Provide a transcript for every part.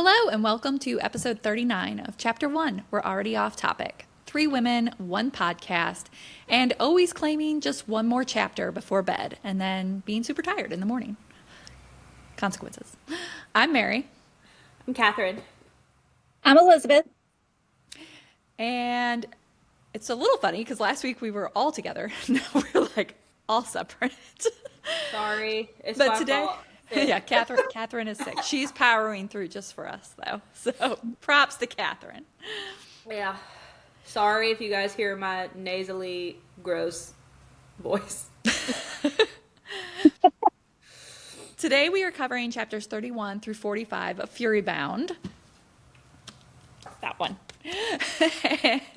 Hello, and welcome to episode 39 of Chapter 1. We're already off topic. 3 women, 1 podcast, and always claiming just one more chapter before bed, and then being super tired in the morning. Consequences. I'm Mary. I'm Catherine. I'm Elizabeth. And it's a little funny because last week we were all together. Now we're like all separate. Sorry, it's But my today, fault. yeah, Catherine is sick. She's powering through just for us, though. So props to Catherine. Yeah. Sorry if you guys hear my nasally, gross voice. Today we are covering chapters 31 through 45 of Fury Bound. That one.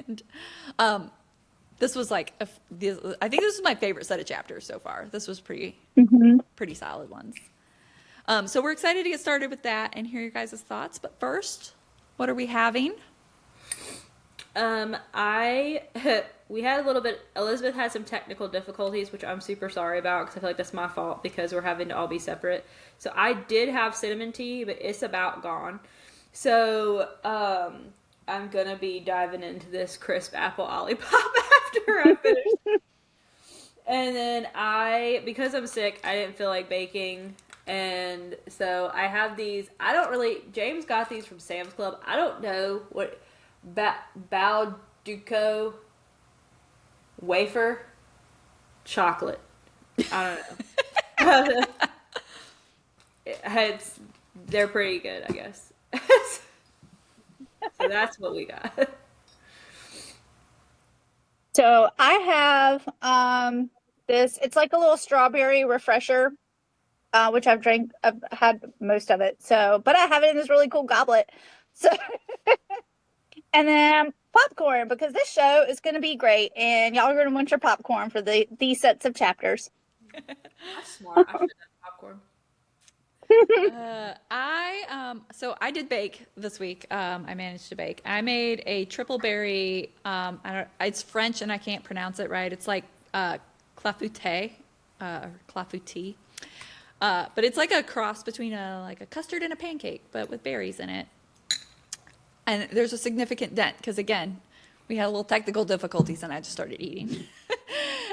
And this was like, I think this is my favorite set of chapters so far. This was pretty solid ones. So we're excited to get started with that and hear your guys' thoughts. But first, what are we having? We had a little bit. Elizabeth had some technical difficulties, which I'm super sorry about because I feel like that's my fault because we're having to all be separate. So I did have cinnamon tea, but it's about gone. So I'm gonna be diving into this crisp apple olipop after I finish. And then because I'm sick, I didn't feel like baking. And so I have these. James got these from Sam's Club. I don't know what, Balduco wafer chocolate. I don't know. They're pretty good, I guess. So that's what we got. So I have this. It's like a little strawberry refresher, which I've had most of it. So, but I have it in this really cool goblet. So, and then popcorn because this show is going to be great, and y'all are going to want your popcorn for these sets of chapters. That's smart. I should have done popcorn. So I did bake this week. I managed to bake. I made a triple berry. It's French and I can't pronounce it right. It's like clafouté, or clafoutis. But it's like a cross between a custard and a pancake, but with berries in it. And there's a significant dent because again, we had a little technical difficulties and I just started eating.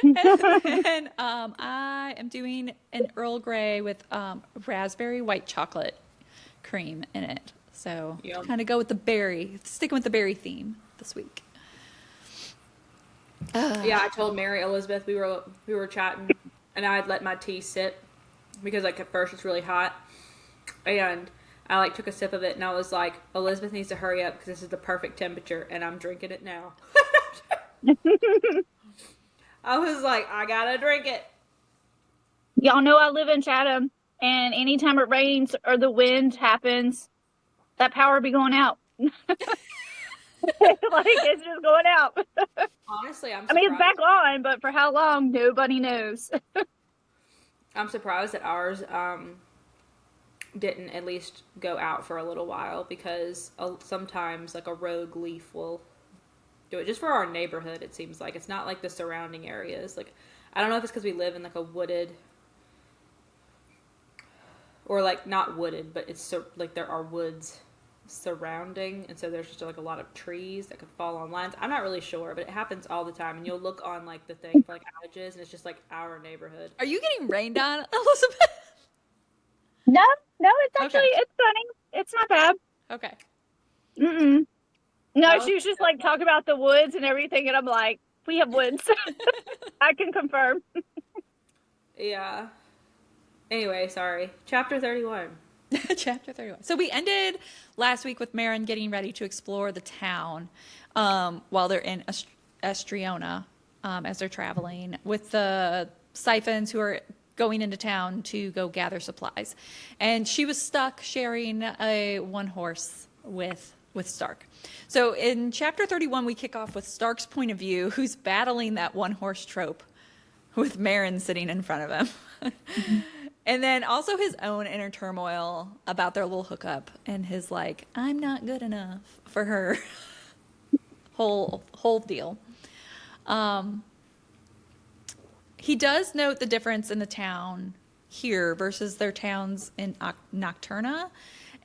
And I am doing an Earl Grey with raspberry white chocolate cream in it. So Yum. kind of go with sticking with the berry theme this week. Yeah, I told Mary Elizabeth we were chatting, and I had let my tea sit because like at first it's really hot, and I took a sip of it, and I was like, Elizabeth needs to hurry up because this is the perfect temperature, and I'm drinking it now. I was like, I gotta drink it. Y'all know I live in Chatham, and anytime it rains or the wind happens, that power be going out. It's just going out. Honestly, I'm I mean, surprised. it's back on, but for how long, nobody knows. I'm surprised that ours didn't at least go out for a little while because sometimes like a rogue leaf will do it just for our neighborhood. It seems like it's not like the surrounding areas. Like I don't know if it's because we live in like a wooded or like not wooded, but it's like there are woods surrounding, and so there's just like a lot of trees that could fall on lines. I'm not really sure, but it happens all the time. And you'll look on like the thing for like outages, and it's just like our neighborhood. Are you getting rained on, Elizabeth? No, it's actually, Okay. it's sunny. It's not bad. Okay. Mm-mm. No, That was she was just like talking about the woods and everything, and I'm like, we have woods. I can confirm. Yeah. Anyway, sorry. Chapter 31. Chapter 31. So we ended last week with Marin getting ready to explore the town while they're in Estriona as they're traveling with the Siphons who are going into town to go gather supplies. And she was stuck sharing a one horse with Stark. So in chapter 31, we kick off with Stark's point of view, who's battling that one horse trope with Marin sitting in front of him. And then also his own inner turmoil about their little hookup and his like, I'm not good enough for her whole deal. He does note the difference in the town here versus their towns in Nocturna.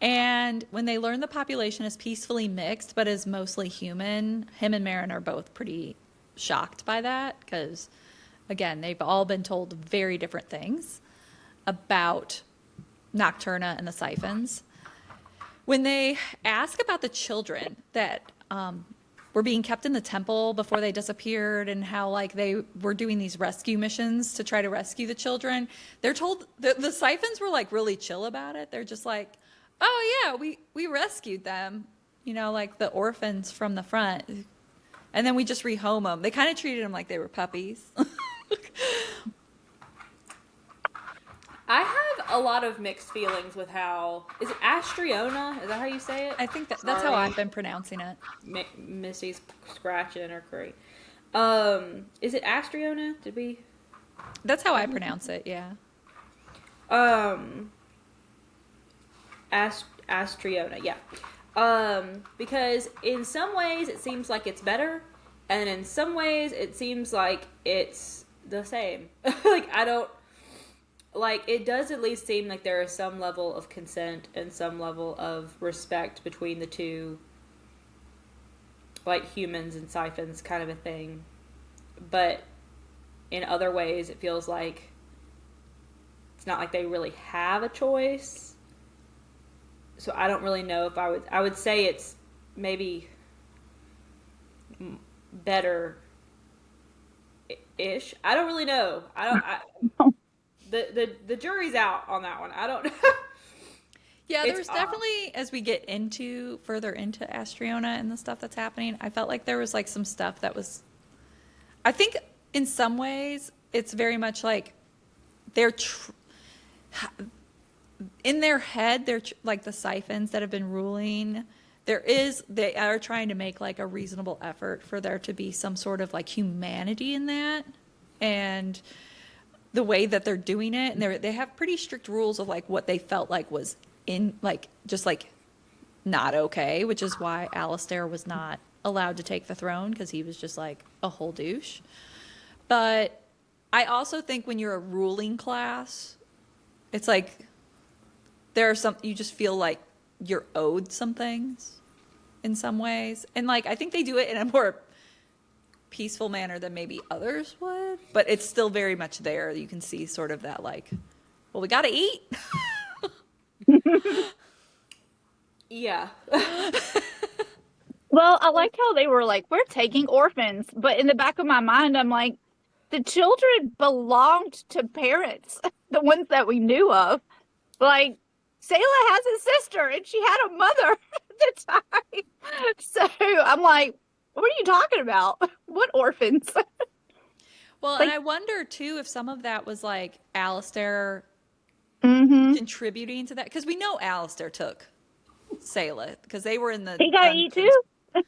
And when they learn the population is peacefully mixed but is mostly human, him and Marin are both pretty shocked by that because, again, they've all been told very different things about Nocturna and the Siphons. When they ask about the children that were being kept in the temple before they disappeared and how like they were doing these rescue missions to try to rescue the children, they're told the Siphons were like really chill about it. They're just like, oh yeah, we rescued them, you know, like the orphans from the front, and then we just rehome them. They kind of treated them like they were puppies. I have a lot of mixed feelings with how is it Astriona? Is that how you say it? I think that's how Sorry. I've been pronouncing it. Missy's scratching her crate. Is it Astriona? Did we? That's how I pronounce it. Yeah. Astriona, yeah. Because in some ways it seems like it's better, and in some ways it seems like it's the same. Like I don't like it does at least seem like there is some level of consent and some level of respect between the two, like humans and siphons kind of a thing. But in other ways it feels like it's not like they really have a choice. So I don't really know if I would say it's maybe better ish. I don't really know. The jury's out on that one. I don't know. Yeah, It's there's odd. definitely, as we get further into Astriona and the stuff that's happening, I felt like there was like some stuff that was, I think in some ways it's very much like they're in their head, like the Siphons that have been ruling. They are trying to make like a reasonable effort for there to be some sort of like humanity in that, and the way that they're doing it, and they have pretty strict rules of like what they felt like was in like just like not okay, which is why Alistair was not allowed to take the throne because he was just like a whole douche. But I also think when you're a ruling class, it's like there are some you just feel like you're owed some things in some ways, and like I think they do it in a more peaceful manner than maybe others would, but it's still very much there. You can see sort of that like, well, we got to eat. Yeah. Well, I liked how they were like, we're taking orphans. But in the back of my mind, I'm like, the children belonged to parents, the ones that we knew of. Like, Sayla has a sister and she had a mother at the time. So I'm like, what are you talking about? What orphans? Well, Like- and I wonder too if some of that was like Alistair Mm-hmm. contributing to that, because we know Alistair took Sayla because they were in the He got to eat dungeons. too?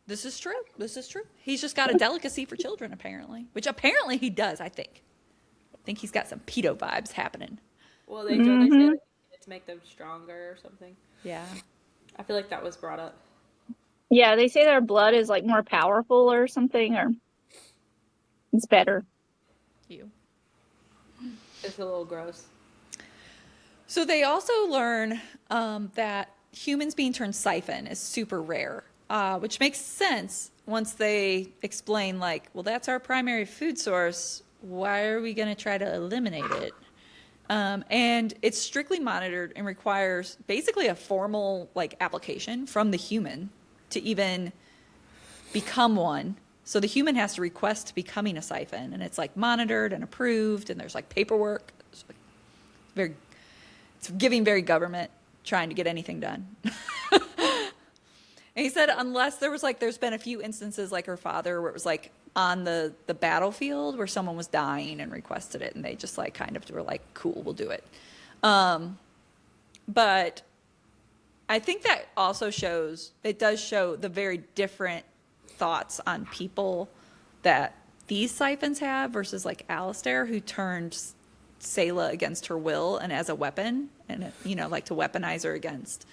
This is true. This is true. He's just got a delicacy for children, apparently, which apparently he does. I think he's got some pedo vibes happening. Well, they say that to make them stronger or something. Yeah. I feel like that was brought up. Yeah, they say their blood is like more powerful or something, or it's better. You. It's a little gross. So they also learn that humans being turned siphon is super rare, which makes sense once they explain, like, well, that's our primary food source. Why are we going to try to eliminate it? And it's strictly monitored and requires basically a formal like application from the human to even become one. So the human has to request becoming a siphon, and it's like monitored and approved, and there's like paperwork. It's giving very government, trying to get anything done. And he said unless there's been a few instances like her father where it was like on the battlefield where someone was dying and requested it, and they just like kind of were like, cool, we'll do it. But I think that also does show the very different thoughts on people that these siphons have versus like Alistair, who turned Sayla against her will and as a weapon, and like to weaponize her against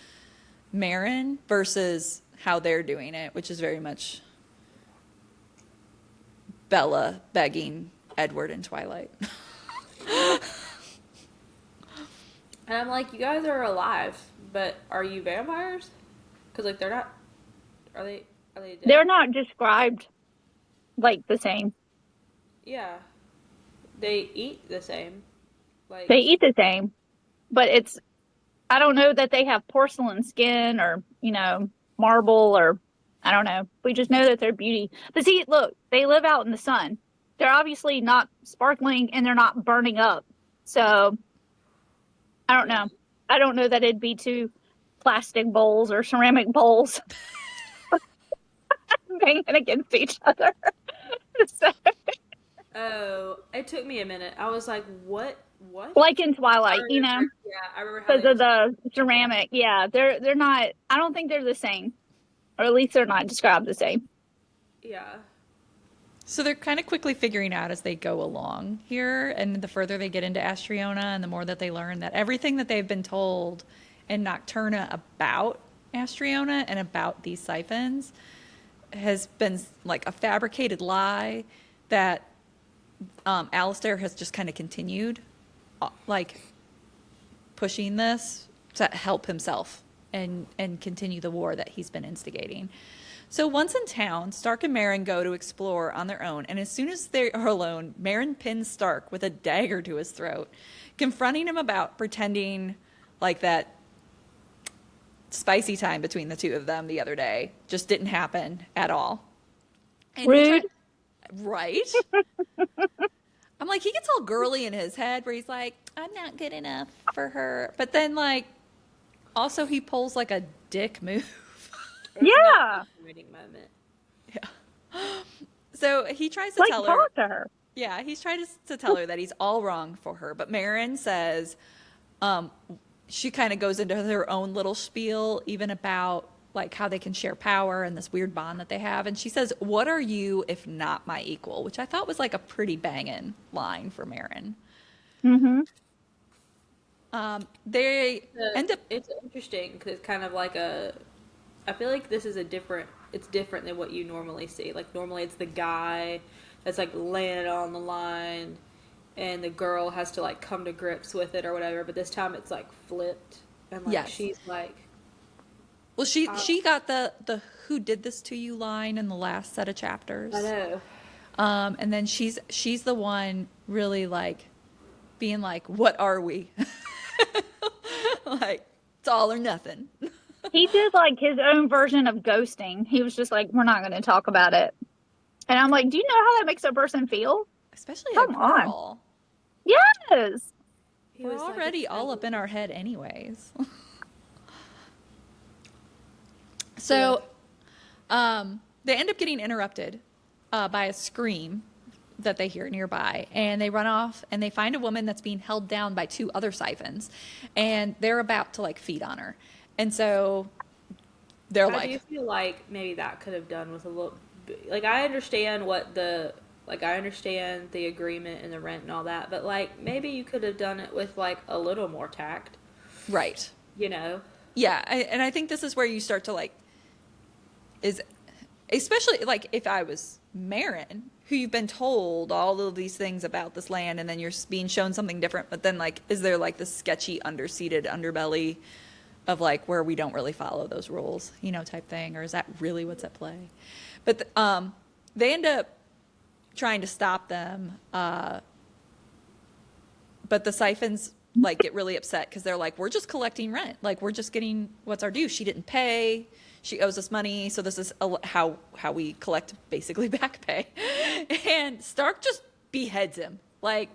Marin, versus how they're doing it, which is very much Bella begging Edward in Twilight. And I'm like, you guys are alive. but are you vampires? Because like they're not. Are they? Are they dead? They're not described like the same. Yeah, they eat the same. They Like eat the same, but it's I don't know that they have porcelain skin or, marble or I don't know. We just know that they're beauty. But see, look, they live out in the sun. They're obviously not sparkling and they're not burning up. So I don't yeah. know. I don't know that it'd be two plastic bowls or ceramic bowls banging against each other. So, Oh, it took me a minute. I was like, what? What? like in I Twilight, remember. Yeah, I remember how because they of just. the ceramic. Yeah, they're not. I don't think they're the same, or at least they're not described the same. Yeah. So they're kind of quickly figuring out as they go along here, and the further they get into Astriona, and the more that they learn that everything that they've been told in Nocturna about Astriona and about these siphons has been like a fabricated lie that Alistair has just kind of continued, like pushing this to help himself and continue the war that he's been instigating. So once in town, Stark and Meryn go to explore on their own, and as soon as they are alone, Meryn pins Stark with a dagger to his throat, confronting him about pretending like that spicy time between the two of them the other day just didn't happen at all. And he Rude. tried, right? I'm like, he gets all girly in his head where he's like, I'm not good enough for her. But then, like, also he pulls like a dick move. It was Yeah, not a waiting moment. So he tries to like tell her, talk to her. yeah, he's trying to tell her that he's all wrong for her. But Meryn says, she kind of goes into her own little spiel, even about like how they can share power and this weird bond that they have. And she says, "What are you if not my equal?" Which I thought was like a pretty banging line for Meryn. Mm-hmm. They end up, It's interesting because it's kind of like a. I feel like this is a different. It's different than what you normally see. Like normally it's the guy that's like laying it on the line, and the girl has to like come to grips with it or whatever. But this time it's like flipped, and like yes. she's like, Well, she got the "Who did this to you" line in the last set of chapters. I know. And then she's the one really like being like, "What are we?" Like it's all or nothing. He did like his own version of ghosting. He was just like, "We're not going to talk about it," and I'm like, "Do you know how that makes a person feel?" Especially a Come on. girl. Yes. He We're was like, already it's all so up in our head anyways. So, they end up getting interrupted by a scream that they hear nearby, and they run off and they find a woman that's being held down by two other siphons, and they're about to like feed on her, and so they're I do like, feel like maybe that could have done with a little. Like I understand what the. Like I understand the agreement and the rent and all that, but like maybe you could have done it with like a little more tact, right. you know? Yeah, and I think this is where you start to like, is especially like if I was Meryn, who you've been told all of these things about this land, and then you're being shown something different, but then like, is there like this sketchy underseated underbelly of like where we don't really follow those rules, type thing, or is that really what's at play? But they end up trying to stop them, but the siphons like get really upset because they're like, we're just collecting rent, like we're just getting what's our due. She didn't pay, she owes us money, so this is how we collect basically back pay. And Stark just beheads him, like,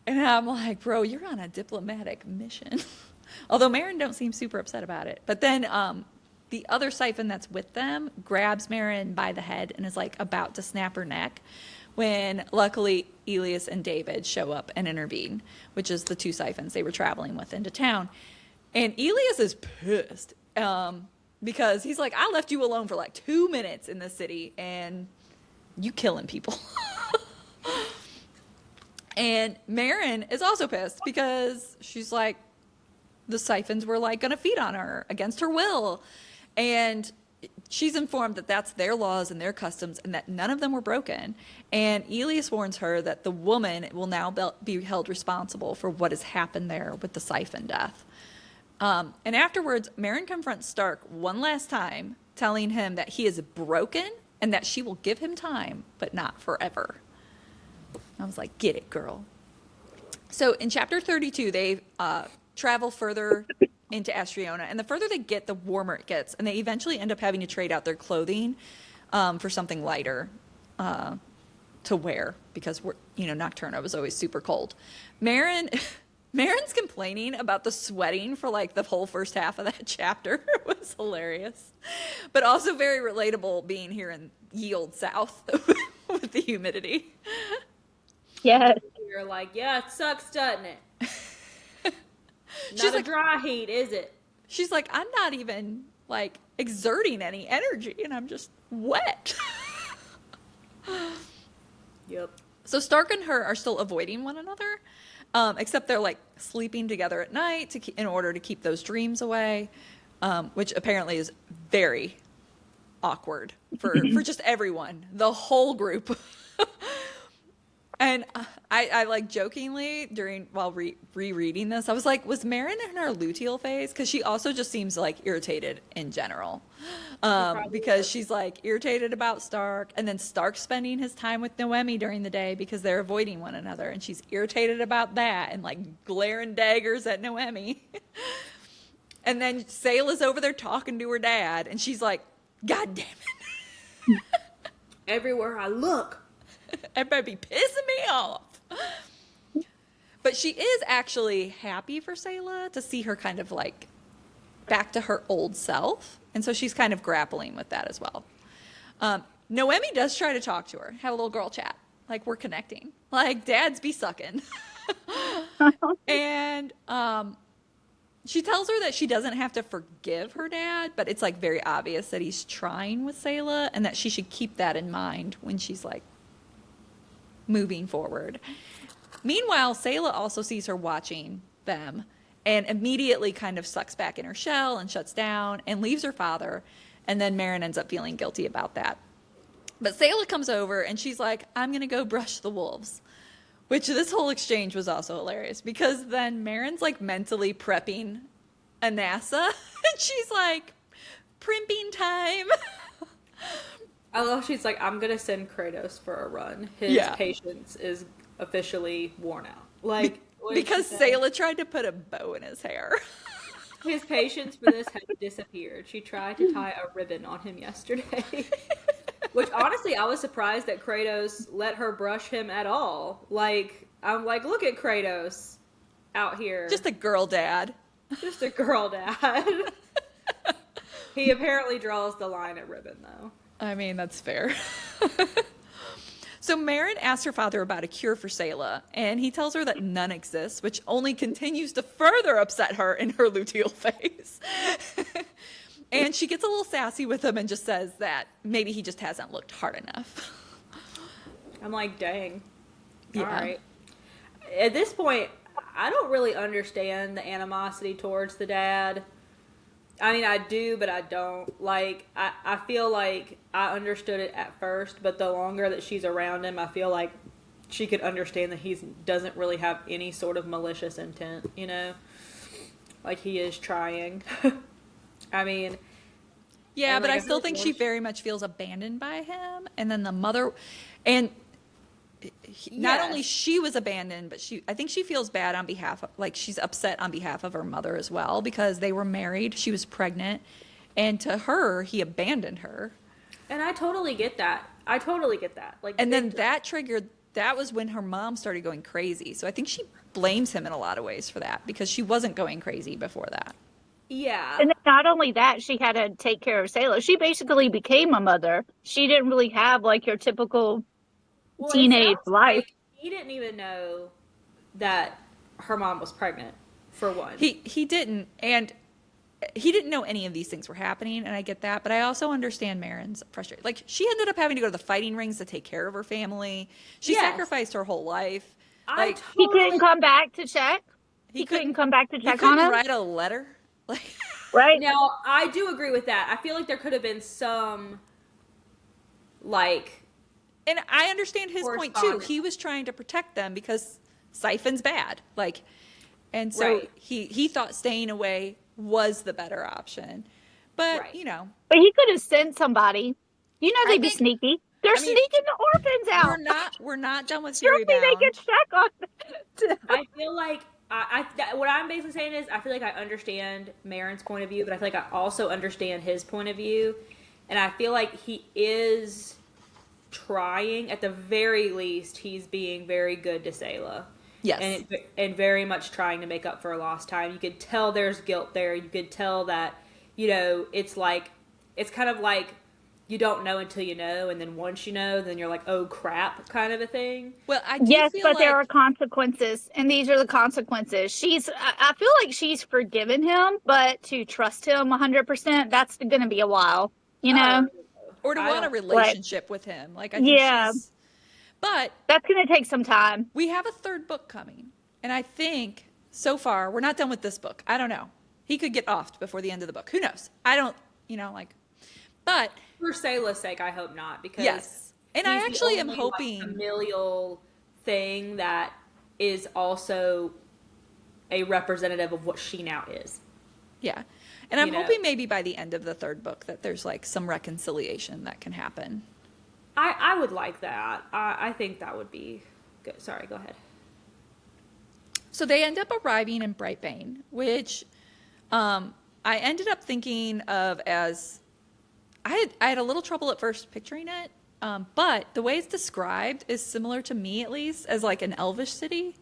and I'm like, bro, you're on a diplomatic mission. Although Meryn don't seem super upset about it, but then the other siphon that's with them grabs Meryn by the head and is like about to snap her neck when luckily Elias and David show up and intervene, which is the two siphons they were traveling with into town. And Elias is pissed because he's like, I left you alone for like 2 minutes in the city and you killing people. And Meryn is also pissed because she's like, the siphons were like going to feed on her against her will. And she's informed that that's their laws and their customs and that none of them were broken. And Elias warns her that the woman will now be held responsible for what has happened there with the siphon death. And afterwards, Meryn confronts Stark one last time, telling him that he is broken and that she will give him time, but not forever. I was like, get it, girl. So in chapter 32, they travel further into Astriona, and the further they get, the warmer it gets, and they eventually end up having to trade out their clothing for something lighter to wear, because Nocturna was always super cold. Meryn's complaining about the sweating for like the whole first half of that chapter. It was hilarious, but also very relatable being here in ye old South with the humidity. Yes. You're like, yeah, it sucks, doesn't it? She's Not a like, dry heat, is it? she's like, I'm not even like exerting any energy, and I'm just wet. Yep. So Stark and her are still avoiding one another, except they're like sleeping together at night in order to keep those dreams away, which apparently is very awkward for just everyone, the whole group. And I like jokingly while rereading this, I was like, was Meryn in her luteal phase? Because she also just seems like irritated in general. Because she's like irritated about Stark, and then Stark spending his time with Noemi during the day because they're avoiding one another, and she's irritated about that and like glaring daggers at Noemi. And then Sayla's over there talking to her dad, and she's like, God damn it. Everywhere I look. Everybody be pissing me off. But she is actually happy for Sayla to see her kind of like back to her old self. And so she's kind of grappling with that as well. Noemi does try to talk to her, have a little girl chat. Like, we're connecting. Like, dads be sucking. And she tells her that she doesn't have to forgive her dad, but it's like very obvious that he's trying with Sayla, and that she should keep that in mind when she's like moving forward. Meanwhile, Sayla also sees her watching them and immediately kind of sucks back in her shell and shuts down and leaves her father. And then Meryn ends up feeling guilty about that. But Sayla comes over and she's like, I'm going to go brush the wolves. Which this whole exchange was also hilarious, because then Meryn's like mentally prepping Anassa and she's like, primping time. I love she's like, I'm gonna send Kratos for a run. His patience is officially worn out. Like, because Sayla tried to put a bow in his hair. His patience for this has disappeared. She tried to tie a ribbon on him yesterday. Which honestly, I was surprised that Kratos let her brush him at all. Like, I'm like, look at Kratos out here. Just a girl dad. Just a girl dad. He apparently draws the line at ribbon, though. I mean, that's fair. So Meryn asks her father about a cure for Sayla, and he tells her that none exists, which only continues to further upset her in her luteal phase. And she gets a little sassy with him and just says that maybe he just hasn't looked hard enough. I'm like, dang. Yeah. All right. At this point, I don't really understand the animosity towards the dad. I mean, I do, but I don't. Like, I feel like I understood it at first, but the longer that she's around him, I feel like she could understand that he doesn't really have any sort of malicious intent, you know? Like, he is trying. I mean... Yeah, but like, I still think she very much feels abandoned by him. And then the mother... And not only she was abandoned, but I think she feels bad on behalf of... Like, she's upset on behalf of her mother as well, because they were married, she was pregnant, and to her, he abandoned her. And I totally get that. Like, and then that triggered... That was when her mom started going crazy. So I think she blames him in a lot of ways for that, because she wasn't going crazy before that. Yeah. And then not only that, she had to take care of Sayla. She basically became a mother. She didn't really have like your typical teenage life. Like he didn't even know that her mom was pregnant, for one. He didn't, and he didn't know any of these things were happening, and I get that, but I also understand Meryn's frustration. Like, she ended up having to go to the fighting rings to take care of her family. She sacrificed her whole life. Like, he couldn't come back to check. He couldn't come back to check on him. Write a letter. Like, right. Now, I do agree with that. I feel like there could have been some, like... And I understand his point, too. He was trying to protect them because Siphon's bad. Like, and so he thought staying away was the better option. But, Right. you know, But he could have sent somebody. You know I they'd be think, sneaky. They're I mean, sneaking the orphans out. we're not done with Surely Fury they Bound. could check on. I feel like what I'm basically saying is I feel like I understand Marin's point of view, but I feel like I also understand his point of view, and I feel like he is trying. At the very least, he's being very good to Sayla. Yes. And very much trying to make up for lost time. You could tell there's guilt there. You could tell that, it's kind of like you don't know until you know, and then once you know, then you're like, oh crap, kind of a thing. Well, I do Yes, feel but there are like, consequences, and these are the consequences. I feel like she's forgiven him, but to trust him 100%, that's going to be a while, you know? or to I want a don't- relationship with him. Like, I think Yeah, but that's going to take some time. we have a third book coming. And I think so far, we're not done with this book. I don't know. He could get offed before the end of the book. Who knows? I don't, but For Sayla's sake, I hope not, because yes. And I he's the actually am only, hoping. familial thing that is also a representative of what she now is. Yeah. And I'm You know. hoping maybe by the end of the third book that there's like some reconciliation that can happen. I would like that. I think that would be good. Sorry, go ahead. So they end up arriving in Brightbane, which I ended up thinking of as I had a little trouble at first picturing it, but the way it's described is similar to me, at least, as like an elvish city.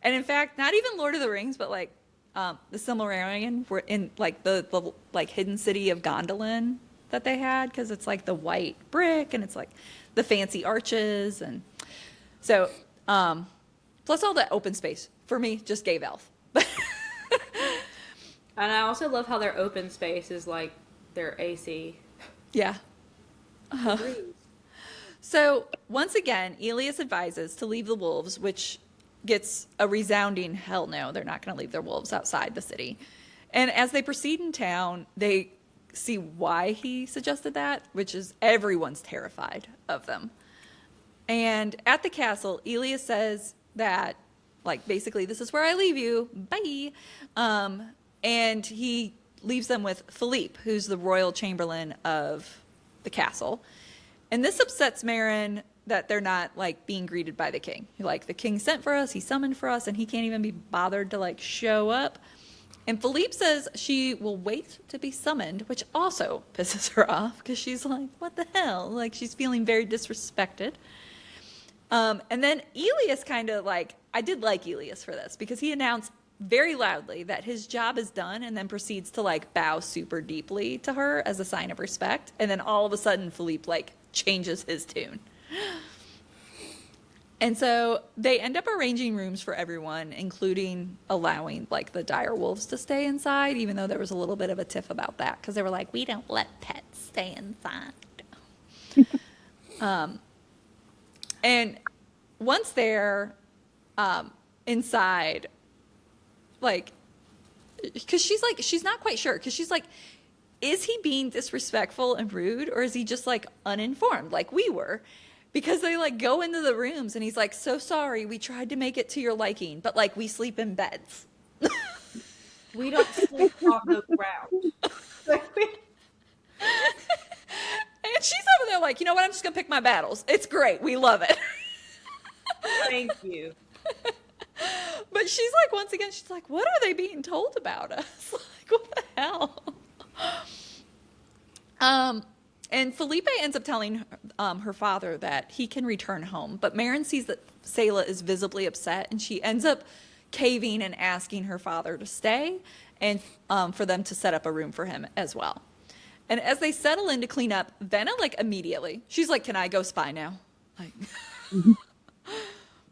And in fact, not even Lord of the Rings, but like the Silmarillion were in like the like hidden city of Gondolin that they had, because it's like the white brick and it's like the fancy arches, and so plus all that open space for me just gave elf. And I also love how their open space is like their AC. Yeah. So once again, Elias advises to leave the wolves, which gets a resounding hell no. They're not going to leave their wolves outside the city. And as they proceed in town, they see why he suggested that, which is everyone's terrified of them. And at the castle, Elias says that, like, basically, this is where I leave you. Bye. And he leaves them with Philippe, who's the royal chamberlain of the castle. And this upsets Marin that they're not like being greeted by the king. Like, the king sent for us, he summoned for us, and he can't even be bothered to like show up. And Philippe says she will wait to be summoned, which also pisses her off because she's like, what the hell? Like, she's feeling very disrespected. And then Elias kind of like, I did like Elias for this because he announced very loudly that his job is done, and then proceeds to like bow super deeply to her as a sign of respect. And then all of a sudden Philippe like changes his tune. And so they end up arranging rooms for everyone, including allowing like the dire wolves to stay inside, even though there was a little bit of a tiff about that because they were like, we don't let pets stay inside. And once they're inside, like, because she's not quite sure, because she's like, is he being disrespectful and rude, or is he just like uninformed like we were? Because they like go into the rooms and he's like, so sorry, we tried to make it to your liking, but like we sleep in beds. We don't sleep on the ground. And she's over there like, you know what, I'm just gonna pick my battles. It's great, we love it. Thank you. But she's like, once again, she's like, what are they being told about us? Like, what the hell? And Felipe ends up telling her father that he can return home. But Marin sees that Sayla is visibly upset, and she ends up caving and asking her father to stay and for them to set up a room for him as well. And as they settle in to clean up, Venna, like, immediately, she's like, can I go spy now? Like,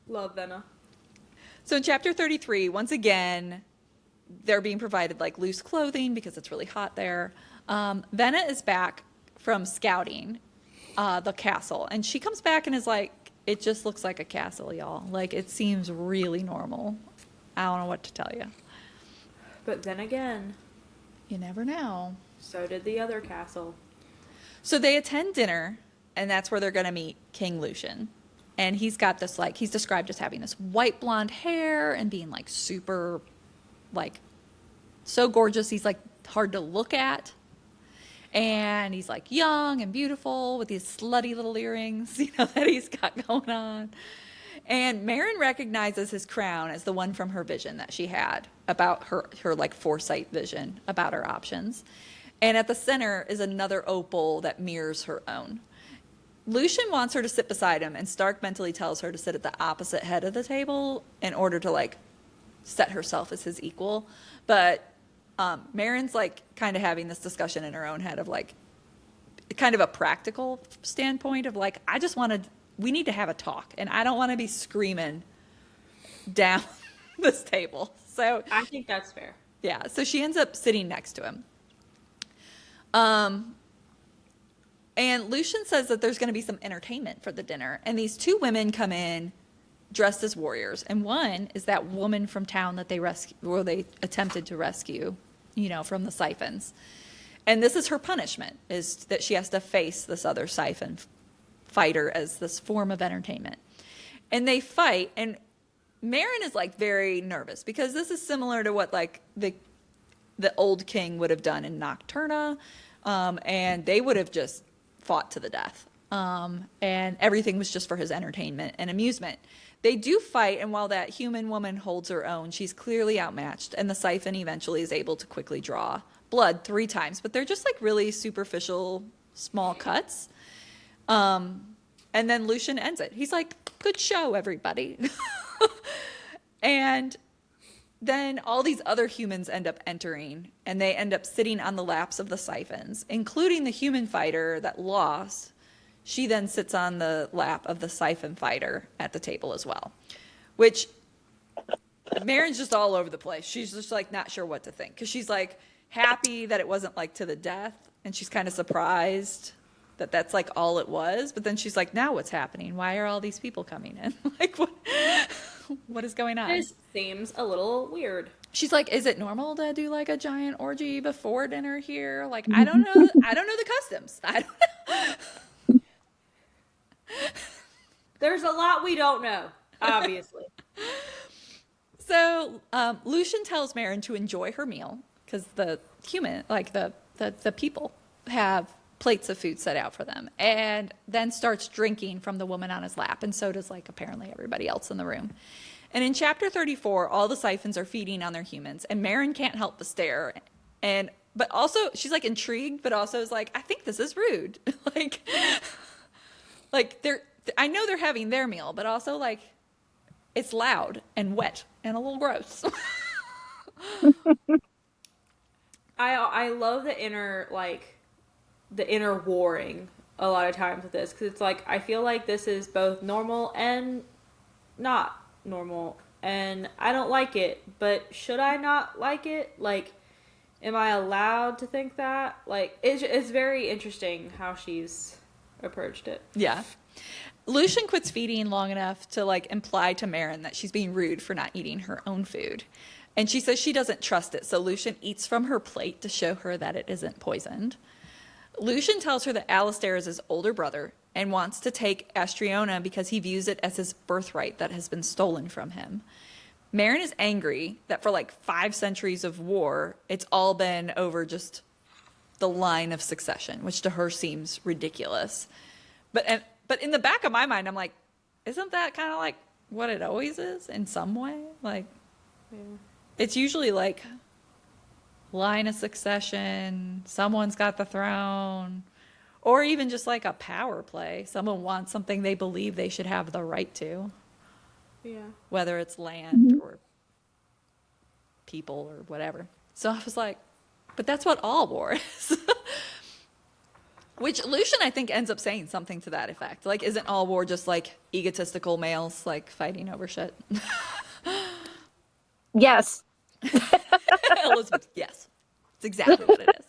Love Venna. so in chapter 33, once again, they're being provided like loose clothing because it's really hot there. Venna is back from scouting the castle, and she comes back and is like, it just looks like a castle, y'all. Like, it seems really normal. I don't know what to tell you. But then again, You never know. so did the other castle. So they attend dinner, and that's where they're going to meet King Lucian. And he's got this, like, he's described as having this white blonde hair and being, like, super, like, so gorgeous. He's like hard to look at. And he's like young and beautiful with these slutty little earrings, that he's got going on. And Marin recognizes his crown as the one from her vision that she had about her like foresight vision about her options. And at the center is another opal that mirrors her own. Lucian wants her to sit beside him, and Stark mentally tells her to sit at the opposite head of the table in order to like set herself as his equal. But Marin's like kind of having this discussion in her own head of like kind of a practical standpoint of like, we need to have a talk, and I don't want to be screaming down this table. So I think that's fair. yeah, so she ends up sitting next to him. And Lucian says that there's going to be some entertainment for the dinner, and these two women come in dressed as warriors, and one is that woman from town that they attempted to rescue, from the siphons. And this is her punishment, is that she has to face this other siphon fighter as this form of entertainment. And they fight, and Marin is like very nervous because this is similar to what like the old king would have done in Nocturna, and they would have just fought to the death, and everything was just for his entertainment and amusement. They do fight, and while that human woman holds her own, she's clearly outmatched, and the siphon eventually is able to quickly draw blood 3 times, but they're just like really superficial small cuts. And then Lucian ends it. He's like, good show, everybody. And then all these other humans end up entering, and they end up sitting on the laps of the siphons, including the human fighter that lost. She then sits on the lap of the siphon fighter at the table as well, which Marin's just all over the place. She's just like not sure what to think, because she's like happy that it wasn't like to the death, and she's kind of surprised that that's like all it was. But then she's like, now what's happening? Why are all these people coming in? Like, what is going on? This seems a little weird. She's like, is it normal to do like a giant orgy before dinner here? Like, I don't know the customs. I don't know. There's a lot we don't know, obviously. So Lucian tells Marin to enjoy her meal, because the human, like the people, have plates of food set out for them, and then starts drinking from the woman on his lap, and so does like apparently everybody else in the room. And in chapter 34, all the siphons are feeding on their humans, and Marin can't help but stare, but also she's like intrigued, but also is like, I think this is rude. like I know they're having their meal, but also like it's loud and wet and a little gross. I love the inner warring a lot of times with this, because it's like I feel like this is both normal and not normal, and I don't like it, but should I not like it? Like, am I allowed to think that? Like, it's very interesting how she's approached it. Yeah. Lucian quits feeding long enough to like imply to Marin that she's being rude for not eating her own food. And she says she doesn't trust it, so Lucian eats from her plate to show her that it isn't poisoned. Lucian tells her that Alistair is his older brother and wants to take Astriona because he views it as his birthright that has been stolen from him. Marin is angry that for like 5 centuries of war, it's all been over just the line of succession, which to her seems ridiculous. But in the back of my mind, I'm like, isn't that kind of like what it always is in some way? Like, yeah. It's usually like line of succession, someone's got the throne, or even just like a power play. Someone wants something they believe they should have the right to. Yeah. Whether it's land or people or whatever. So I was like, but that's what all war is. Which Lucian, I think, ends up saying something to that effect. Like, isn't all war just like egotistical males like fighting over shit? Yes. Elizabeth, yes. It's exactly what it is.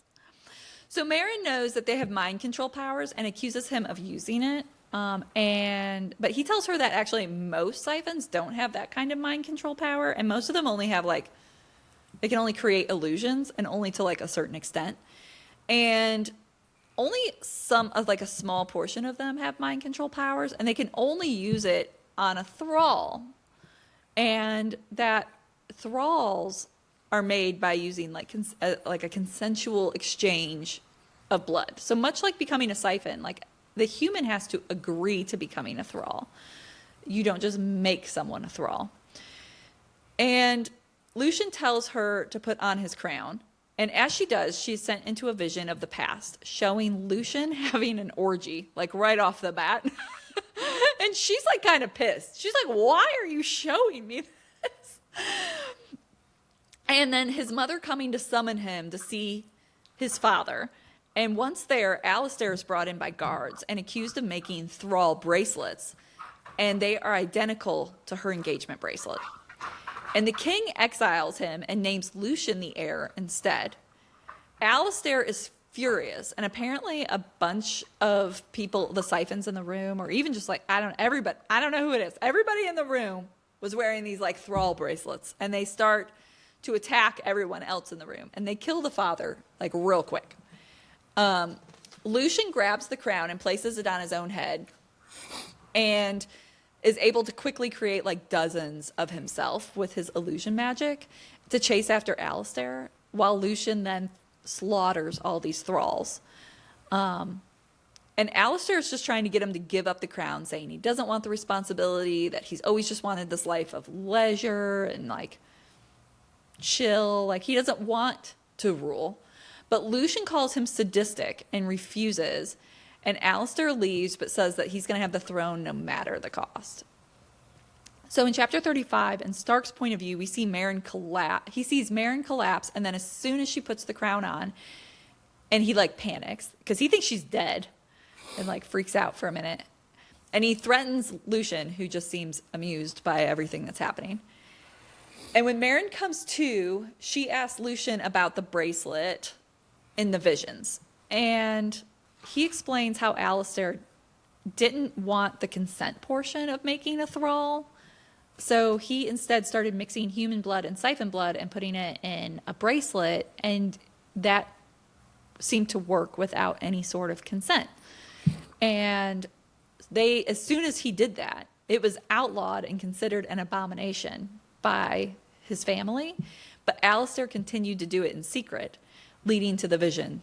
So Marin knows that they have mind control powers and accuses him of using it. But he tells her that actually most siphons don't have that kind of mind control power, and most of them only have like, they can only create illusions, and only to like a certain extent. And only like a small portion of them have mind control powers, and they can only use it on a thrall. And that thralls are made by using like like a consensual exchange of blood. So much like becoming a siphon, like the human has to agree to becoming a thrall. You don't just make someone a thrall. And Lucian tells her to put on his crown. And as she does, she's sent into a vision of the past, showing Lucian having an orgy, like right off the bat. And she's like kind of pissed. She's like, why are you showing me this? And then his mother coming to summon him to see his father. And once there, Alistair is brought in by guards and accused of making thrall bracelets. And they are identical to her engagement bracelet. And the king exiles him and names Lucian the heir instead. Alistair is furious, and apparently a bunch of people, the siphons in the room, or even just like, I don't know who it is. Everybody in the room was wearing these like thrall bracelets, and they start to attack everyone else in the room, and they kill the father like real quick. Lucian grabs the crown and places it on his own head, and is able to quickly create like dozens of himself with his illusion magic to chase after Alistair, while Lucian then slaughters all these thralls. And Alistair is just trying to get him to give up the crown, saying he doesn't want the responsibility, that he's always just wanted this life of leisure and like chill, like he doesn't want to rule. But Lucian calls him sadistic and refuses. And Alistair leaves, but says that he's going to have the throne no matter the cost. So in chapter 35, in Stark's point of view, we see Meryn collapse. He sees Meryn collapse, and then as soon as she puts the crown on, and he like panics because he thinks she's dead, and like freaks out for a minute. And he threatens Lucian, who just seems amused by everything that's happening. And when Meryn comes to, she asks Lucian about the bracelet in the visions. And he explains how Alistair didn't want the consent portion of making a thrall. So he instead started mixing human blood and siphon blood and putting it in a bracelet. And that seemed to work without any sort of consent. And as soon as he did that, it was outlawed and considered an abomination by his family. But Alistair continued to do it in secret, leading to the vision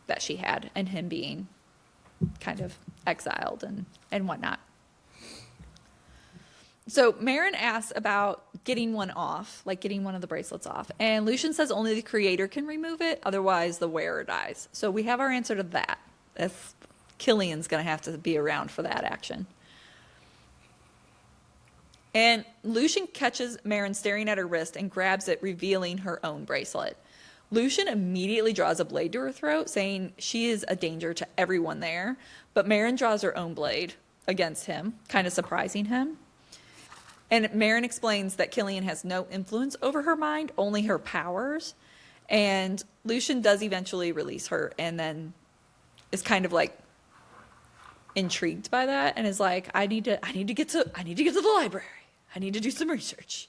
that she had and him being kind of exiled and whatnot. So Meryn asks about getting one off, like getting one of the bracelets off. And Lucian says only the creator can remove it, otherwise the wearer dies. So we have our answer to that. If Killian's going to have to be around for that action. And Lucian catches Meryn staring at her wrist and grabs it, revealing her own bracelet. Lucian immediately draws a blade to her throat, saying she is a danger to everyone there. But Meryn draws her own blade against him, kind of surprising him. And Meryn explains that Killian has no influence over her mind, only her powers. And Lucian does eventually release her, and then is kind of like intrigued by that, and is like, I need to get to the library. I need to do some research.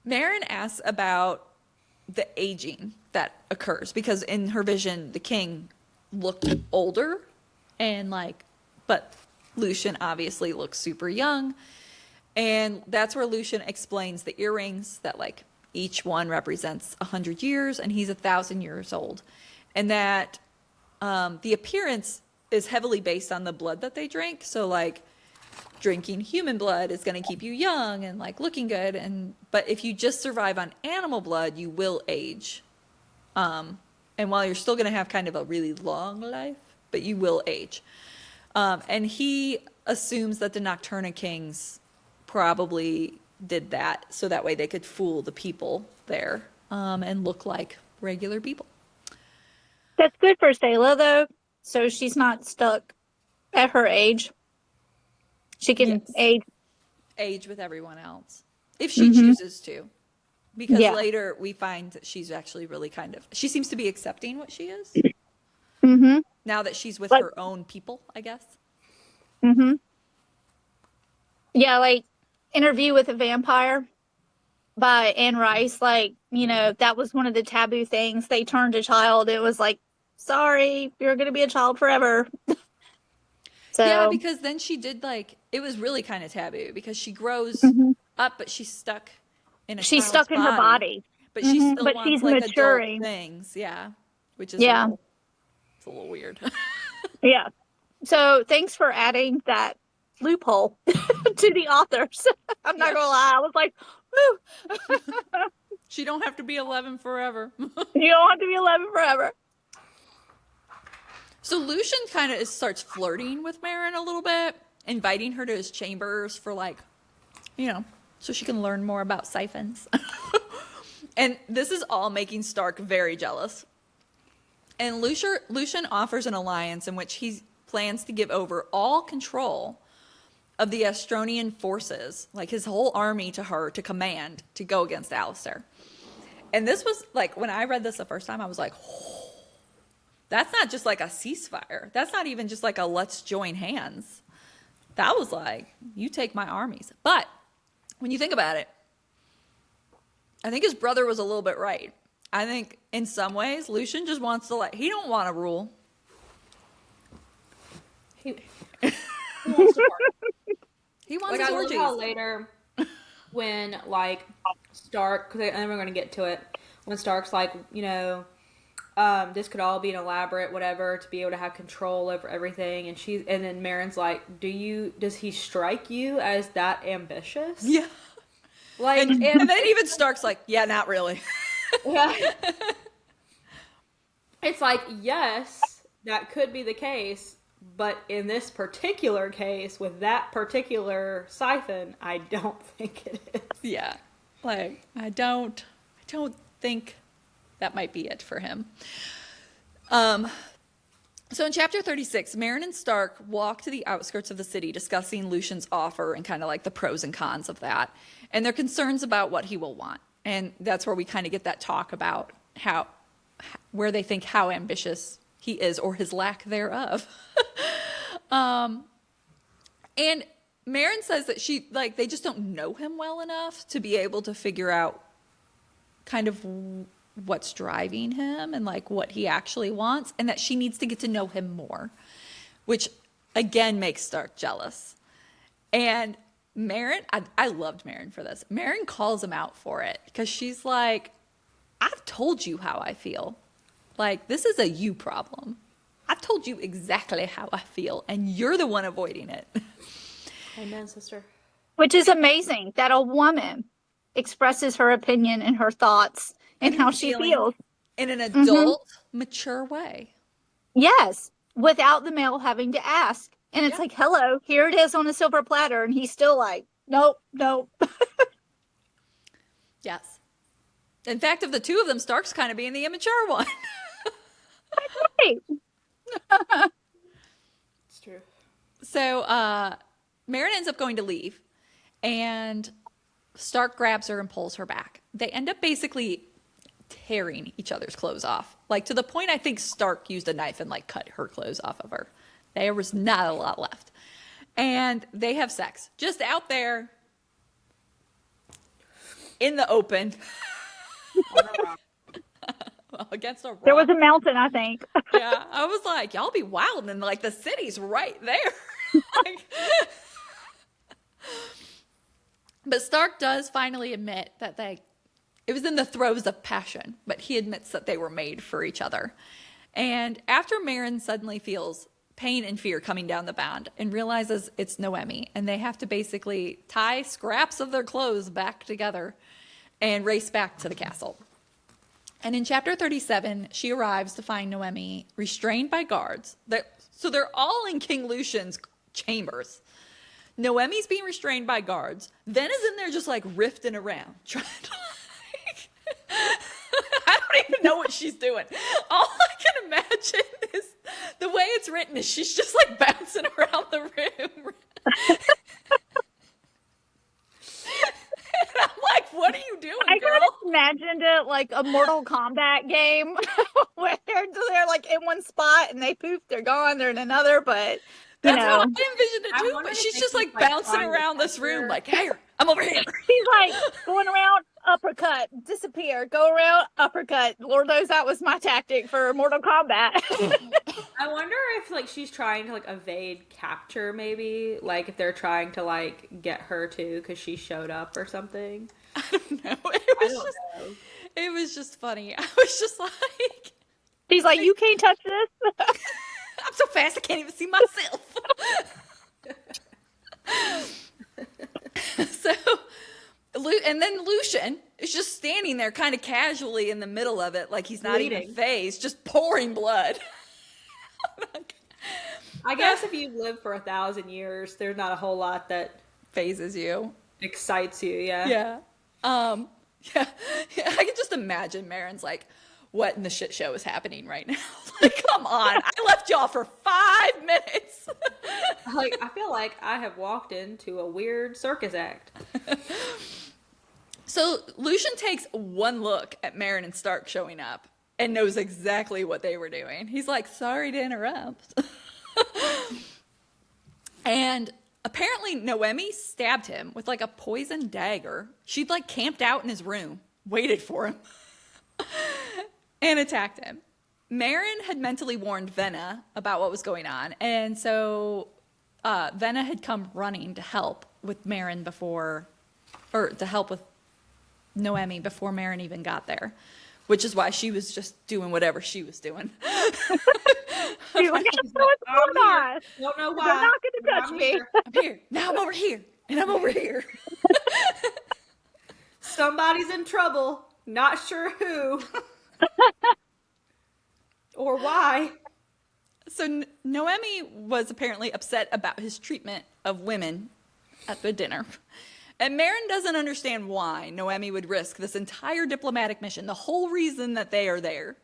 Meryn asks about the aging that occurs, because in her vision, the king looked older, and like, but Lucian obviously looks super young. And that's where Lucian explains the earrings, that like each one represents 100 years and he's 1,000 years old. And that the appearance is heavily based on the blood that they drink. So like drinking human blood is going to keep you young and like looking good. But if you just survive on animal blood, you will age. And while you're still going to have kind of a really long life, but you will age. And he assumes that the Nocturna Kings probably did that so that way they could fool the people there and look like regular people. That's good for Sayla, though, so she's not stuck at her age. She can Yes. Age with everyone else if she chooses to. Because later we find that she's actually really she seems to be accepting what she is. Now that she's with her own people, I guess. Yeah, like Interview with a Vampire by Anne Rice. Like, you know, that was one of the taboo things. They turned a child. It was like, sorry, you're going to be a child forever. So yeah, because then she did like, it was really kind of taboo because she grows up, but she's stuck in a She's child's stuck in her body. but she still But wants she's like adult maturing. things. Yeah, which is Yeah. it's a little weird. Yeah. So thanks for adding that loophole to the authors. I'm not Yeah. gonna lie. I was like, woo, She don't have to be 11 forever. you don't have to be 11 forever. So Lucian kind of starts flirting with Marin a little bit, inviting her to his chambers for like, so she can learn more about siphons. And this is all making Stark very jealous. And Lucian offers an alliance in which he plans to give over all control of the Astronian forces, like his whole army, to her to command to go against Alistair. And this was like, when I read this the first time, I was like, oh, that's not just like a ceasefire. That's not even just like a let's join hands. That was like, you take my armies. But when you think about it, I think his brother was a little bit right. I think in some ways, Lucian just wants to he don't want to rule. He wants to party. He wants Like, I love orgies. how later when like Stark, because I know we're going to get to it, when Stark's like, this could all be an elaborate whatever to be able to have control over everything, and then Marin's like, does he strike you as that ambitious? Yeah. Like, And then even Stark's like, yeah, not really. yeah. It's like, yes, that could be the case, but in this particular case with that particular siphon, I don't think it is. Yeah. Like, I don't think that might be it for him. So in chapter 36, Marin and Stark walk to the outskirts of the city discussing Lucian's offer and kind of like the pros and cons of that and their concerns about what he will want. And that's where we kind of get that talk about where they think how ambitious he is or his lack thereof. And Marin says that they just don't know him well enough to be able to figure out kind of what's driving him and like what he actually wants, and that she needs to get to know him more, which again makes Stark jealous. And Marin, I loved Marin for this. Marin calls him out for it because she's like, I've told you how I feel. Like, this is a you problem. I've told you exactly how I feel, and you're the one avoiding it. Amen, sister. Which is amazing that a woman expresses her opinion and her thoughts and how she feeling feels. In an adult, mature way. Yes, without the male having to ask. And it's Yeah. like, hello, here it is on a silver platter. And he's still like, nope, nope. Yes. In fact, of the two of them, Stark's kind of being the immature one. Hey, It's true. So Marin ends up going to leave, and Stark grabs her and pulls her back. They end up basically tearing each other's clothes off, like to the point I think Stark used a knife and like cut her clothes off of her. There was not a lot left. And they have sex just out there in the open against a rock. there was a mountain, I think. Yeah, I was like, y'all be wild, and like the city's right there. Like, but Stark does finally admit that it was in the throes of passion, but he admits that they were made for each other. And after Marin suddenly feels pain and fear coming down the band and realizes it's Noemi, and they have to basically tie scraps of their clothes back together and race back to the castle. And in chapter 37, she arrives to find Noemi restrained by guards. So they're all in King Lucian's chambers. Noemi's being restrained by guards. Then is in there just like rifting around, trying to I don't even know what she's doing. All I can imagine is the way it's written is she's just like bouncing around the room. And I'm like, what are you doing, I girl? kind of imagined it like a Mortal Kombat game where they're like in one spot and they poof, they're gone, they're in another, but That's how I envisioned it I too. wonder But if she's they just like keep, like, bouncing trying to around this catch room, her. like, hey, I'm over here. he's like going around, uppercut, disappear, go around, uppercut. Lord knows that was my tactic for Mortal Kombat. I wonder if like she's trying to like evade capture, maybe like if they're trying to like get her too because she showed up or something. No, I don't know. it was just funny. I was just like, He's like, you can't touch this. I'm so fast I can't even see myself. So, and then Lucian is just standing there kind of casually in the middle of it, like he's not even Bleeding. phased, just pouring blood. I guess if you've lived for 1,000 years, there's not a whole lot that Phases you. excites you. Yeah. Yeah. Yeah. Yeah. I can just imagine Marin's like, what in the shit show is happening right now? Like, come on. I left y'all for 5 minutes. Like, I feel like I have walked into a weird circus act. So Lucian takes one look at Marin and Stark showing up and knows exactly what they were doing. He's like, sorry to interrupt. And apparently Noemi stabbed him with like a poison dagger. She'd like camped out in his room, waited for him, and attacked him. Marin had mentally warned Venna about what was going on, and so Venna had come running to help with Marin before, or to help with Noemi before Marin even got there, which is why she was just doing whatever she was doing. He's like, I don't know what's I'm going here. on. Don't know why. They're not going to but touch I'm me. here. I'm here. Now I'm over here. And I'm over here. Somebody's in trouble. Not sure who. Or why. So Noemi was apparently upset about his treatment of women at the dinner. And Marin doesn't understand why Noemi would risk this entire diplomatic mission, the whole reason that they are there,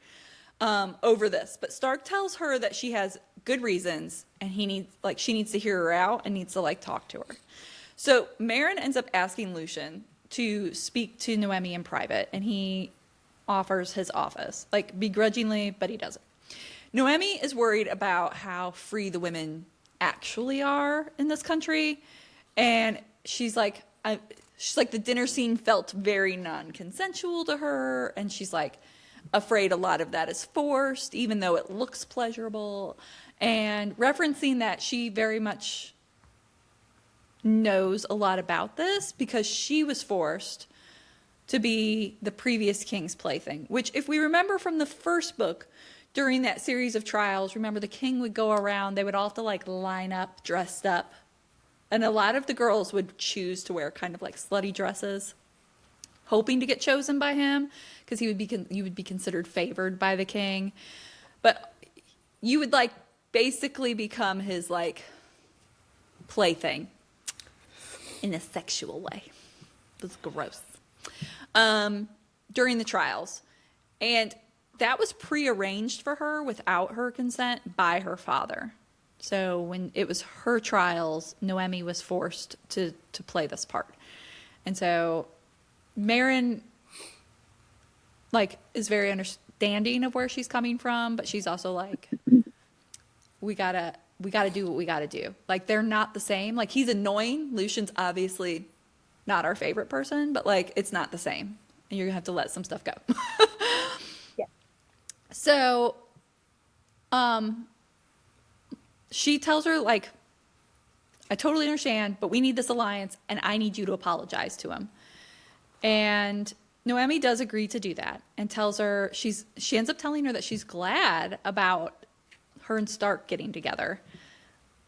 over this. But Stark tells her that she has good reasons and she needs to hear her out and needs to like talk to her. So Marin ends up asking Lucian to speak to Noemi in private, and he offers his office, like begrudgingly, but he does it. Noemi is worried about how free the women actually are in this country, and she's like, the dinner scene felt very non-consensual to her, and she's like afraid a lot of that is forced, even though it looks pleasurable, and referencing that she very much knows a lot about this because she was forced to be the previous king's plaything, which if we remember from the first book, during that series of trials, remember the king would go around, they would all have to like line up dressed up, and a lot of the girls would choose to wear kind of like slutty dresses, hoping to get chosen by him because you would be considered favored by the king, but you would like basically become his like plaything in a sexual way. It was gross. During the trials, and that was prearranged for her without her consent by her father. So when it was her trials, Noemi was forced to play this part. And so Marin like is very understanding of where she's coming from, but she's also like, we gotta do what we gotta do. Like they're not the same. Like he's annoying. Lucian's obviously not our favorite person, but like it's not the same. And you're gonna have to let some stuff go. Yeah. So she tells her, like, I totally understand, but we need this alliance, and I need you to apologize to him. And Noemi does agree to do that and tells her, she ends up telling her that she's glad about her and Stark getting together,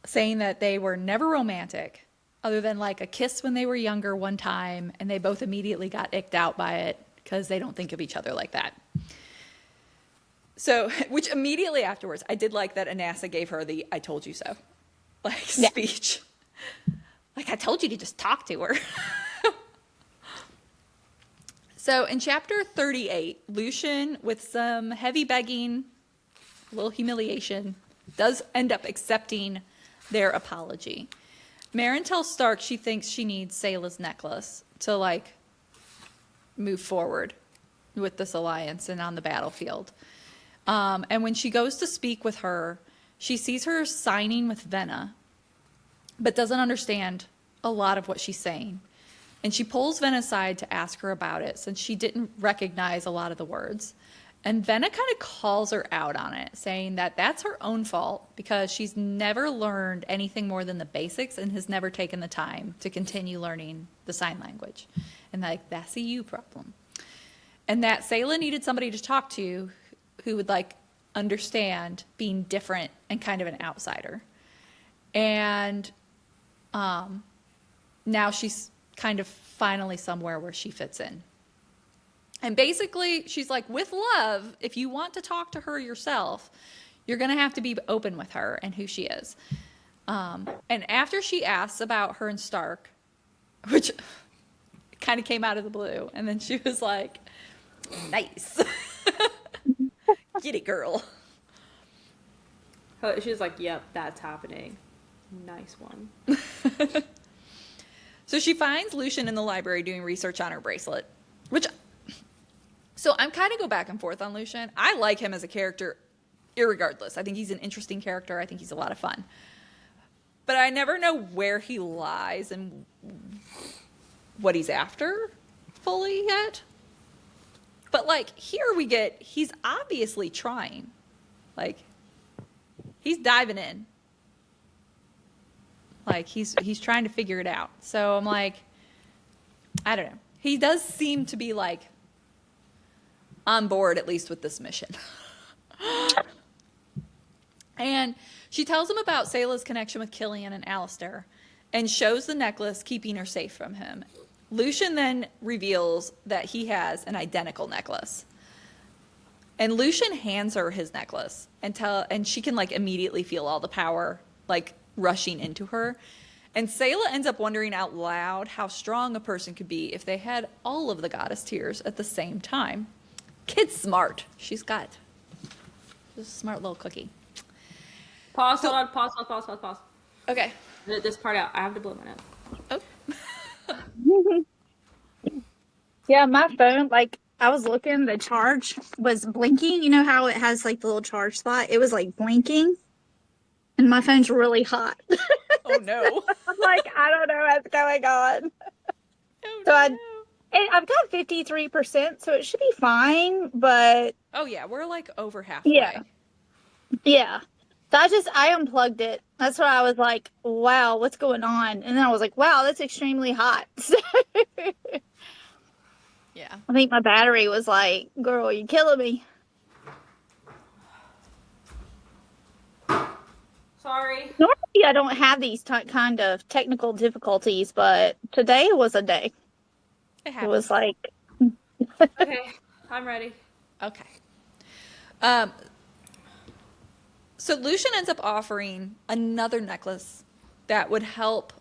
saying that they were never romantic, other than like a kiss when they were younger one time, and they both immediately got icked out by it because they don't think of each other like that. So, which immediately afterwards, I did like that Anassa gave her the "I told you so" like speech. Like, I told you to just talk to her. So in chapter 38, Lucian, with some heavy begging, a little humiliation, does end up accepting their apology. Marin tells Stark she thinks she needs Sayla's necklace to like move forward with this alliance and on the battlefield. And when she goes to speak with her, she sees her signing with Venna, but doesn't understand a lot of what she's saying. And she pulls Venna aside to ask her about it, since she didn't recognize a lot of the words. And Venna kind of calls her out on it, saying that that's her own fault because she's never learned anything more than the basics and has never taken the time to continue learning the sign language. And like, that's a you problem. And that Sayla needed somebody to talk to who would like understand being different and kind of an outsider. And now she's kind of finally somewhere where she fits in. And basically, she's like, with love, if you want to talk to her yourself, you're going to have to be open with her and who she is. And after she asks about her and Stark, which kind of came out of the blue, and then she was like, nice. Get it, girl. Oh, she was like, yep, that's happening. Nice one. So she finds Lucian in the library doing research on her bracelet, which... So I'm kind of go back and forth on Lucian. I like him as a character, irregardless. I think he's an interesting character. I think he's a lot of fun. But I never know where he lies and what he's after fully yet. But like here he's obviously trying. Like he's diving in. Like he's trying to figure it out. So I'm like, I don't know. He does seem to be like on board, at least with this mission. And she tells him about Sayla's connection with Killian and Alistair and shows the necklace, keeping her safe from him. Lucian then reveals that he has an identical necklace. And Lucian hands her his necklace and she can like immediately feel all the power like rushing into her. And Sayla ends up wondering out loud how strong a person could be if they had all of the goddess tears at the same time. Kid's smart. She's a smart little cookie. Pause, hold on, pause. Okay. Edit this part out. I have to blow my nose. Oh. Yeah, my phone, like, I was looking, the charge was blinking. You know how it has, like, the little charge spot? It was, like, blinking. And my phone's really hot. Oh, no. I'm like, I don't know what's going on. Oh, So no. I've got 53%, so it should be fine, but Oh, yeah. We're like over halfway. yeah. So I unplugged it. That's why I was like, wow, what's going on? And then I was like, wow, that's extremely hot. So Yeah. I think my battery was like, girl, you're killing me. Sorry. Normally, I don't have these kind of technical difficulties, but today was a day. It It happens. was like, Okay, I'm ready. Okay. So Lucian ends up offering another necklace that would help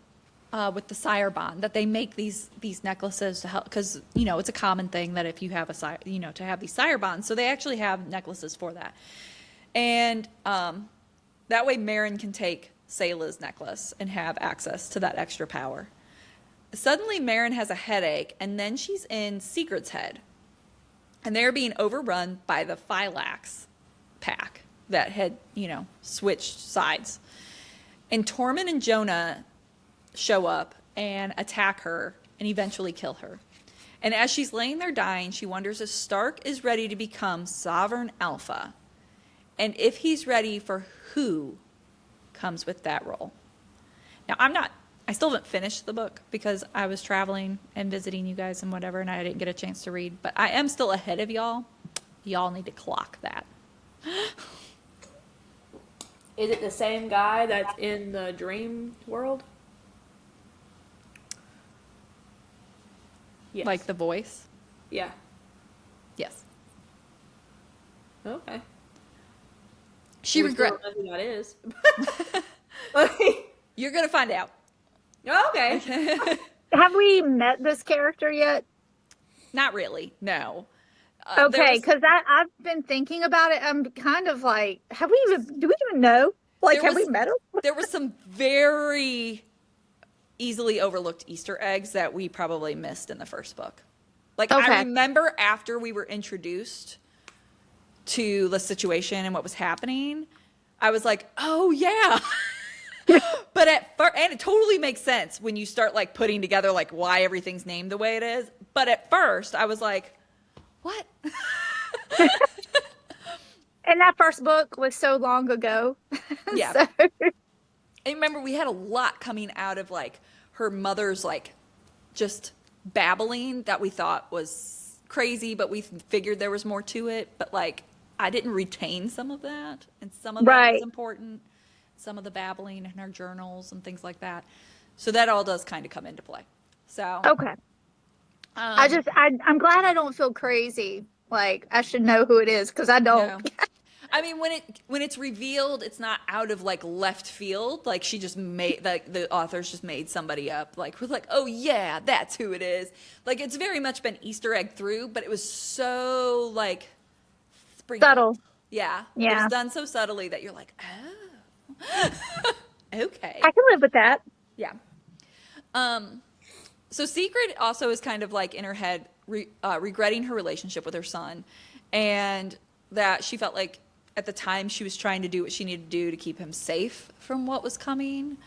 with the sire bond, that they make these necklaces to help, because it's a common thing that if you have a sire, to have these sire bonds. So they actually have necklaces for that, and that way Meryn can take Sayla's necklace and have access to that extra power. Suddenly Meryn has a headache, and then she's in Secret's head, and they're being overrun by the Phylax pack that had switched sides. And Tormund and Jonah show up and attack her and eventually kill her. And as she's laying there dying, she wonders if Stark is ready to become Sovereign Alpha, and if he's ready for who comes with that role. Now, I still haven't finished the book because I was traveling and visiting you guys and whatever, and I didn't get a chance to read, but I am still ahead of y'all. Y'all need to clock that. Is it the same guy that's in the dream world? Yes. Like the voice? Yeah. Yes. Okay. She We still regret. don't know who that is. Like, You're gonna find out. okay. have we met this character yet? Not really. No. Okay, because I've been thinking about it. I'm kind of like, do we even know? Like, There have we was- met him? There were some very easily overlooked Easter eggs that we probably missed in the first book. Like, I Okay. remember after we were introduced to the situation and what was happening, I was like, oh, yeah. But and it totally makes sense when you start, like, putting together, like, why everything's named the way it is. But at first, I was like, what? And that first book was so long ago. Yeah. So, I remember we had a lot coming out of like her mother's like just babbling that we thought was crazy, but we figured there was more to it. But like I didn't retain some of that, and some of that was right. important. Some of the babbling in her journals and things like that. So that all does kind of come into play. So Okay. um, I'm glad I don't feel crazy. Like I should know who it is because I don't. no. I mean, when it's revealed, it's not out of like left field. Like she just made like the authors just made somebody up. Like was like, oh yeah, that's who it is. Like it's very much been Easter egg through, but it was so like sprinkled. Subtle. Yeah, it was Yeah. done so subtly that you're like, oh, okay, I can live with that. yeah. Um, so Secret also is kind of like in her head regretting her relationship with her son, and that she felt like at the time she was trying to do what she needed to do to keep him safe from what was coming,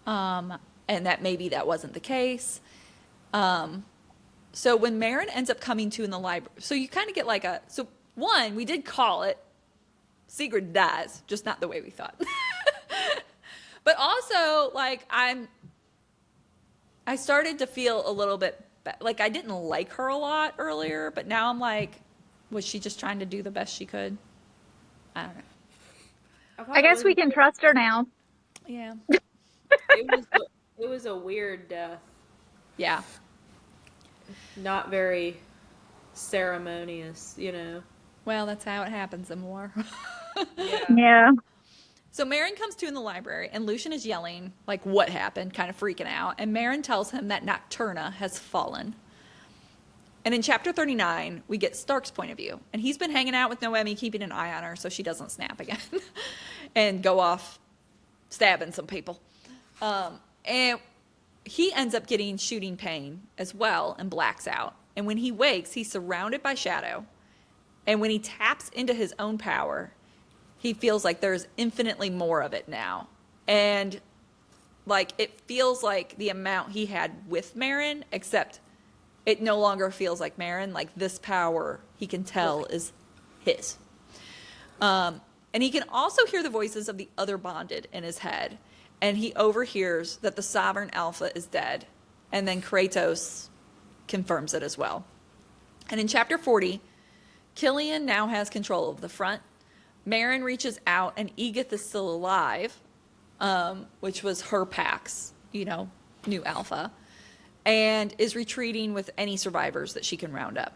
and that maybe that wasn't the case. So when Marin ends up coming to in the library, so you kind of get like so one, we did call it, Sigrid dies, just not the way we thought. But also, like, I started to feel a little bit, like I didn't like her a lot earlier, but now I'm like, was she just trying to do the best she could? I don't know. thought I it guess was, we can trust her now. Yeah. it was a weird death. Yeah. Not very ceremonious, you know. Well, that's how it happens in war. Yeah. Yeah. So Marin comes to in the library, and Lucian is yelling, like, what happened, kind of freaking out. And Marin tells him that Nocturna has fallen. And in chapter 39, we get Stark's point of view. And he's been hanging out with Noemi, keeping an eye on her so she doesn't snap again and go off stabbing some people. And he ends up getting shooting pain as well and blacks out. And when he wakes, he's surrounded by shadow. And when he taps into his own power, he feels like there's infinitely more of it now. And like it feels like the amount he had with Marin, except it no longer feels like Marin. Like this power, he can tell is his. And he can also hear the voices of the other bonded in his head. And he overhears that the Sovereign Alpha is dead. And then Kratos confirms it as well. And in chapter 40, Killian now has control of the front. Marin reaches out, and Edith is still alive, which was her Pax, new Alpha, and is retreating with any survivors that she can round up.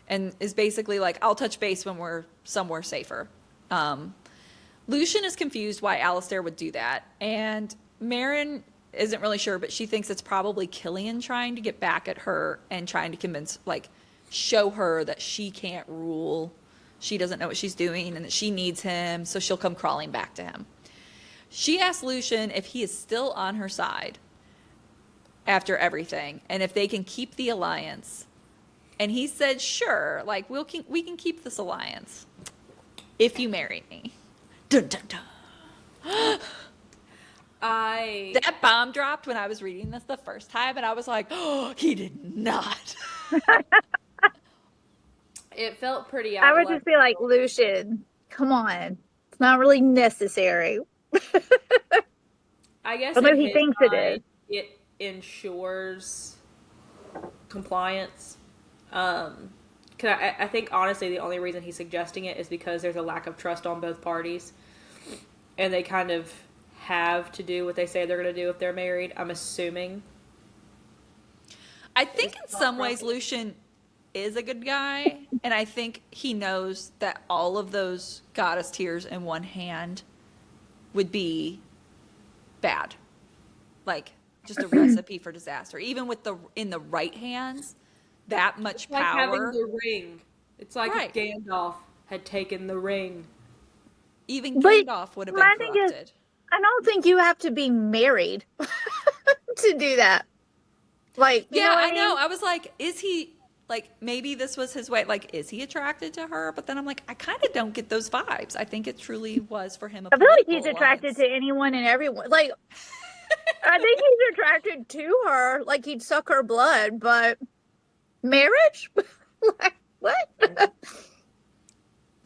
And is basically like, I'll touch base when we're somewhere safer. Lucian is confused why Alistair would do that. And Marin isn't really sure, but she thinks it's probably Killian trying to get back at her and trying to show her that she can't rule. She doesn't know what she's doing and that she needs him, so she'll come crawling back to him. She asks Lucian if he is still on her side after everything and if they can keep the alliance. And he said, sure, like we can keep this alliance if you marry me. Dun, dun, dun. That bomb dropped when I was reading this the first time, and I was like, oh, he did not. It felt pretty I out would just be like, Lucian, come on. It's not really necessary. I guess Although in he his thinks it mind, is. it ensures compliance. 'Cause I think honestly the only reason he's suggesting it is because there's a lack of trust on both parties, and they kind of have to do what they say they're going to do if they're married. I'm assuming. I think in some ways Lucian is a good guy, and I think he knows that all of those goddess tears in one hand would be bad. Like just a recipe for disaster. Even with in the right hands, that much It's like having power. the ring. It's like Right. if Gandalf had taken the ring. Even But Gandalf would have been my thing is- corrupted. I don't think you have to be married to do that. Like, you Yeah, know what I know. mean? I was like, is he like maybe this was his way? Like, is he attracted to her? But then I'm like, I kind of don't get those vibes. I think it truly was for him. I feel like he's attracted to anyone and everyone. Like, I think he's attracted to her. Like, he'd suck her blood, but marriage? Like, what?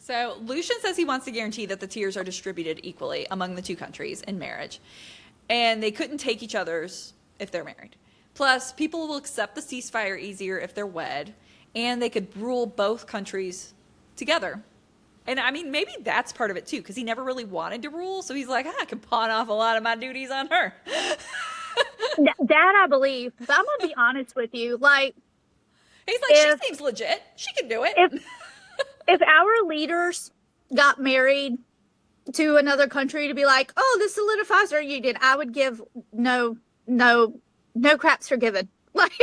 So Lucian says he wants to guarantee that the tiers are distributed equally among the two countries in marriage. And they couldn't take each other's if they're married. Plus, people will accept the ceasefire easier if they're wed, and they could rule both countries together. And I mean, maybe that's part of it too, because he never really wanted to rule. So he's like, I can pawn off a lot of my duties on her. That I believe. But I'm gonna be honest with you. Like, He's like, she seems legit. She can do it. if our leaders got married to another country to be like, oh, this solidifies our union, I would give no craps forgiven. Like,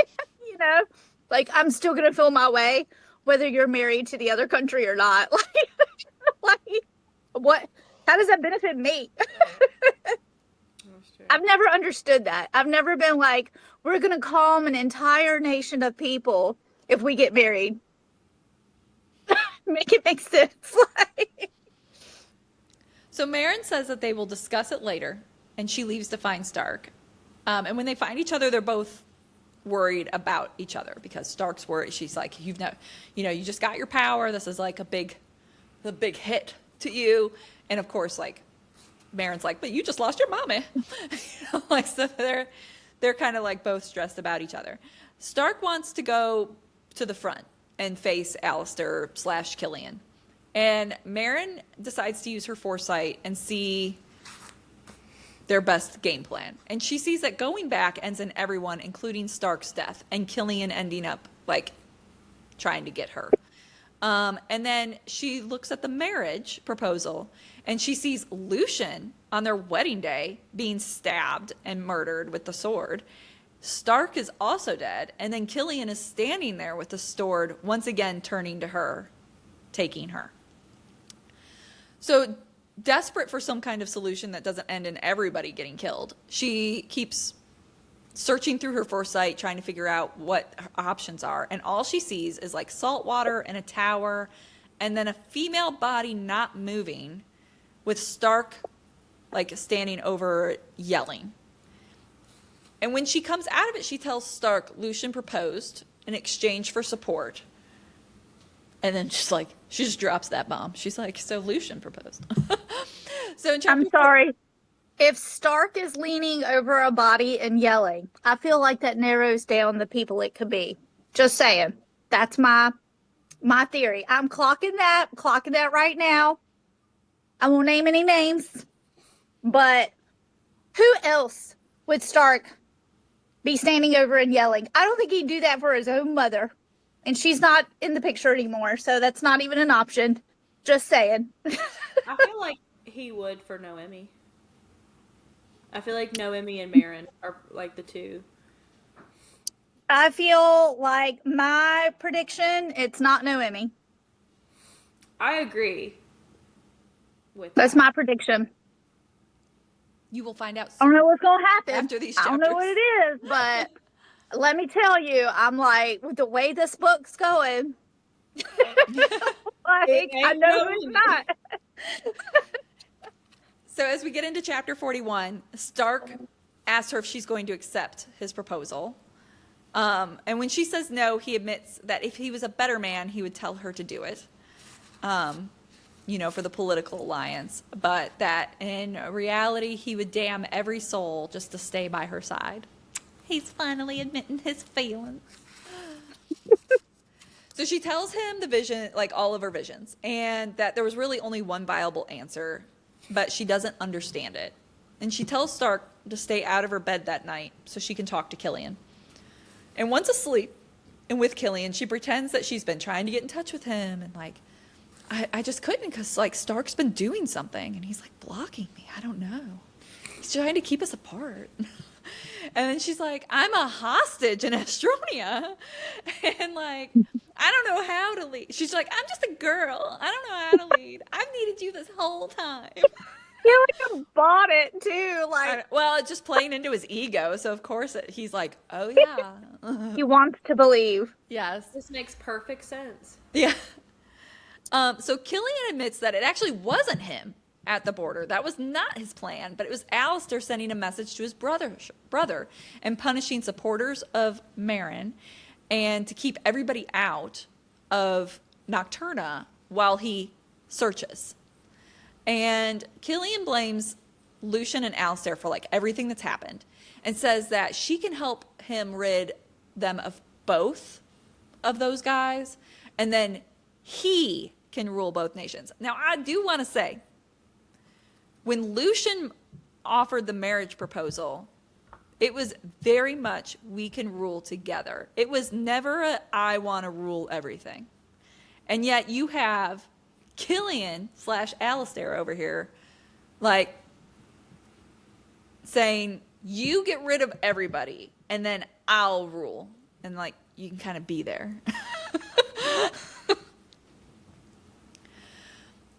you know, like I'm still gonna feel my way whether you're married to the other country or not. Like what? How does that benefit me? I've never understood that. I've never been like, we're gonna calm an entire nation of people if we get married. Make it make sense. Like, So Marin says that they will discuss it later, and she leaves to find Stark. And when they find each other, they're both worried about each other because Stark's worried. She's like, you just got your power. This is like the big hit to you. And of course, like Marin's like, but you just lost your mommy. Like, so they're kind of like both stressed about each other. Stark wants to go to the front and face Alistair / Killian. And Marin decides to use her foresight and see their best game plan. And she sees that going back ends in everyone, including Stark's death, and Killian ending up, like, trying to get her. And then she looks at the marriage proposal, and she sees Lucian on their wedding day being stabbed and murdered with the sword. Stark is also dead, and then Killian is standing there with the sword, once again turning to her, taking her. So, desperate for some kind of solution that doesn't end in everybody getting killed, she keeps searching through her foresight, trying to figure out what her options are. And all she sees is like salt water and a tower, and then a female body not moving with Stark like standing over yelling. And when she comes out of it, she tells Stark Lucian proposed in exchange for support. And then she just drops that bomb. She's like, so Lucian proposed. So in chapter I'm sorry. If Stark is leaning over a body and yelling, I feel like that narrows down the people it could be. Just saying. That's my theory. I'm clocking that right now. I won't name any names. But who else would Stark be standing over and yelling? I don't think he'd do that for his own mother. And she's not in the picture anymore, so that's not even an option. Just saying. I feel like he would for Noemi. I feel like Noemi and Marin are like the two. I feel like my prediction, it's not Noemi. I agree with That's that. my prediction. You will find out I don't know what's going to happen. after these I don't know what chapters. it is, but let me tell you, I'm like, with the way this book's going, like, ain't I know Noemi. it's not. So as we get into chapter 41, Stark asks her if she's going to accept his proposal. And when she says no, he admits that if he was a better man, he would tell her to do it, for the political alliance. But that in reality, he would damn every soul just to stay by her side. He's finally admitting his feelings. So she tells him the vision, like all of her visions, and that there was really only one viable answer, but she doesn't understand it. And she tells Stark to stay out of her bed that night so she can talk to Killian. And once asleep and with Killian, she pretends that she's been trying to get in touch with him and like, I just couldn't because like Stark's been doing something and he's like blocking me. I don't know. He's trying to keep us apart. And then she's like, I'm a hostage in Estronia. And like, I don't know how to lead. She's like, I'm just a girl. I don't know how to lead. I've needed you this whole time. I feel like I bought it too. Like, Well, it's just playing into his ego. So of course he's like, oh yeah. he wants to believe. Yes. This makes perfect sense. Yeah. So Killian admits that it actually wasn't him at the border. That was not his plan, but it was Alistair sending a message to his brother and punishing supporters of Marin and to keep everybody out of Nocturna while he searches. And Killian blames Lucian and Alistair for like everything that's happened and says that she can help him rid them of both of those guys, and then he can rule both nations. Now, I do want to say, when Lucian offered the marriage proposal, it was very much we can rule together. It was never a I want to rule everything. And yet you have Killian / Alistair over here, like, saying, you get rid of everybody, and then I'll rule. And, like, you can kind of be there.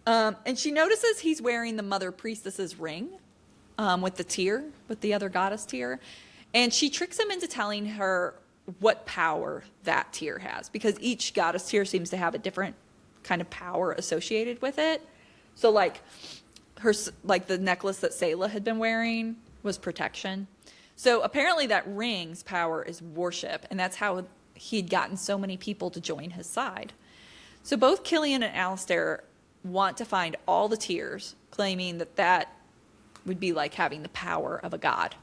And she notices he's wearing the Mother Priestess's ring with the tear, with the other goddess tear. And she tricks him into telling her what power that tear has, because each goddess tear seems to have a different kind of power associated with it. So, like, the necklace that Selah had been wearing was protection. So apparently that ring's power is worship, and that's how he'd gotten so many people to join his side. So both Killian and Alistair want to find all the tears, claiming that that would be like having the power of a god.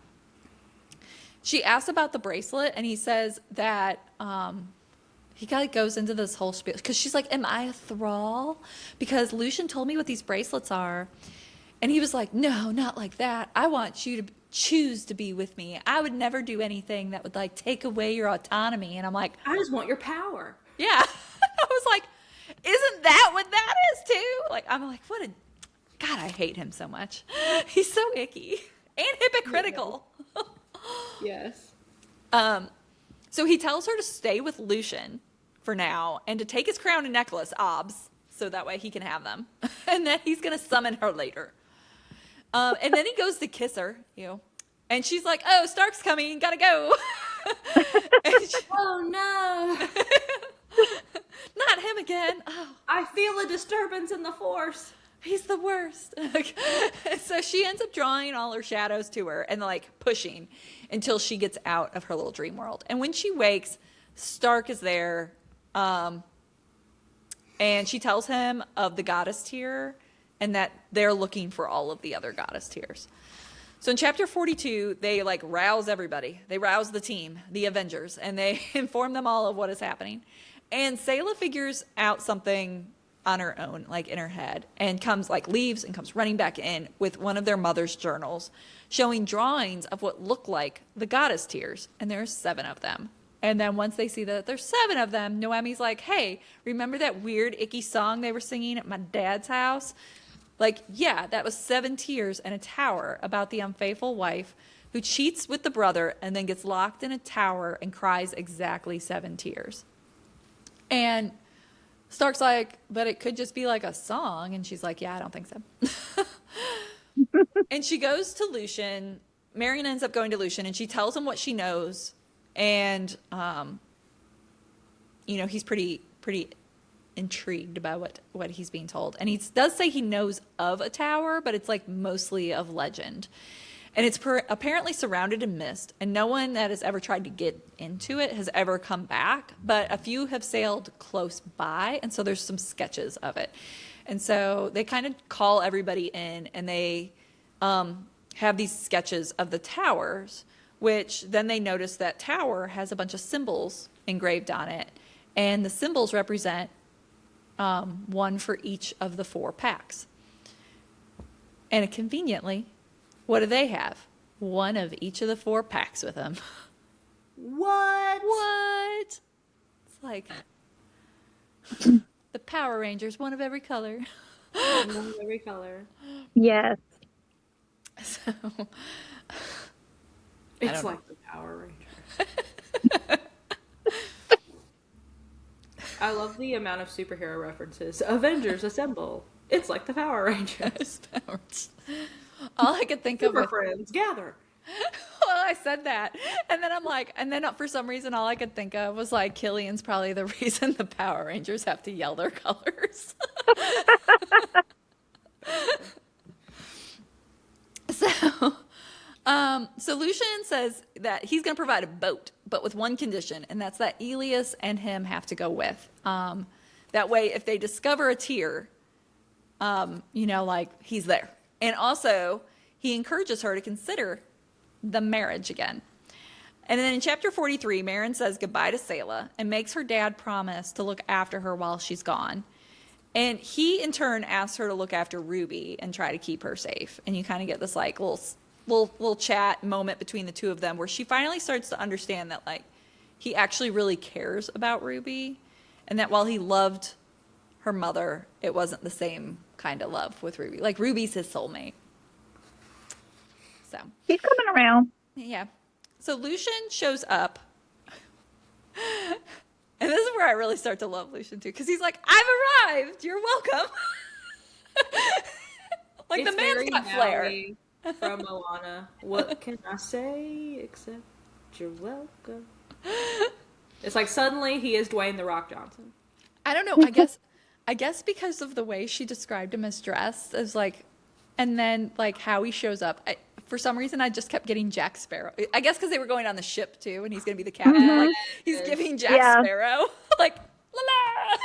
She asks about the bracelet, and he says that he kind of goes into this whole spiel, because she's like, am I a thrall? Because Lucian told me what these bracelets are. And he was like, no, not like that. I want you to choose to be with me. I would never do anything that would like take away your autonomy. And I'm like, I just want your power. yeah. I was like, isn't that what that is too? Like, I'm like, what a, God, I hate him so much. He's so icky and hypocritical. Yes. So he tells her to stay with Lucian for now and to take his crown and necklace, obs, so that way he can have them. And then he's going to summon her later. And then he goes to kiss her, and she's like, oh, Stark's coming, gotta go. Oh, no. Not him again. Oh, I feel a disturbance in the Force. he's the worst. So she ends up drawing all her shadows to her and like pushing until she gets out of her little dream world. And when she wakes, Stark is there. And she tells him of the goddess tier and that they're looking for all of the other goddess tiers. So in chapter 42, they like rouse everybody. They rouse the team, the Avengers, and they inform them all of what is happening. And Selah figures out something on her own, like in her head, and leaves and comes running back in with one of their mother's journals, showing drawings of what look like the goddess tiers. And there's 7 of them. And then once they see that there's 7 of them, Noemi's like, hey, remember that weird, icky song they were singing at my dad's house? Like, yeah, that was 7 tears and a tower about the unfaithful wife who cheats with the brother and then gets locked in a tower and cries exactly 7 tears. And Stark's like, but it could just be like a song. And she's like, yeah, I don't think so. And she goes to Lucian. Marion ends up going to Lucian, and she tells him what she knows. And, he's pretty intrigued by what he's being told. And he does say he knows of a tower, but it's like mostly of legend. And it's apparently surrounded in mist, and no one that has ever tried to get into it has ever come back, but a few have sailed close by, and so there's some sketches of it. And so they kind of call everybody in, and they have these sketches of the towers, which then they notice that tower has a bunch of symbols engraved on it, and the symbols represent one for each of the 4 packs. And conveniently, what do they have? One of each of the 4 packs with them. What? What? It's like the Power Rangers, one of every color. One of every color. Yes. So It's don't know. like the Power Rangers. I love the amount of superhero references. Avengers assemble. It's like the Power Rangers. all I could think of Super was, friends gather. well, I said that. And then I'm like, and then for some reason, all I could think of was like, Killian's probably the reason the Power Rangers have to yell their colors. So Lucian says that he's going to provide a boat, but with one condition, and that's that Elias and him have to go with. That way, if they discover a tier, like he's there. And also, he encourages her to consider the marriage again. And then in chapter 43, Marin says goodbye to Selah and makes her dad promise to look after her while she's gone. And he, in turn, asks her to look after Ruby and try to keep her safe. And you kind of get this, like, little chat moment between the two of them where she finally starts to understand that, like, he actually really cares about Ruby. And that while he loved her mother, it wasn't the same kind of love with Ruby. Like, Ruby's his soulmate. So, He's coming around. yeah. So Lucian shows up. And this is where I really start to love Lucian too, because he's like, "I've arrived. You're welcome." Like, It's the man's very got flair. Maui from Moana. What can I say except you're welcome? It's like suddenly he is Dwayne the Rock Johnson. I don't know. I guess because of the way she described him as dressed, as like, and then like how he shows up. For some reason, I just kept getting Jack Sparrow. I guess because they were going on the ship too, and he's going to be the captain. Like, he's giving Jack Sparrow, like, la la.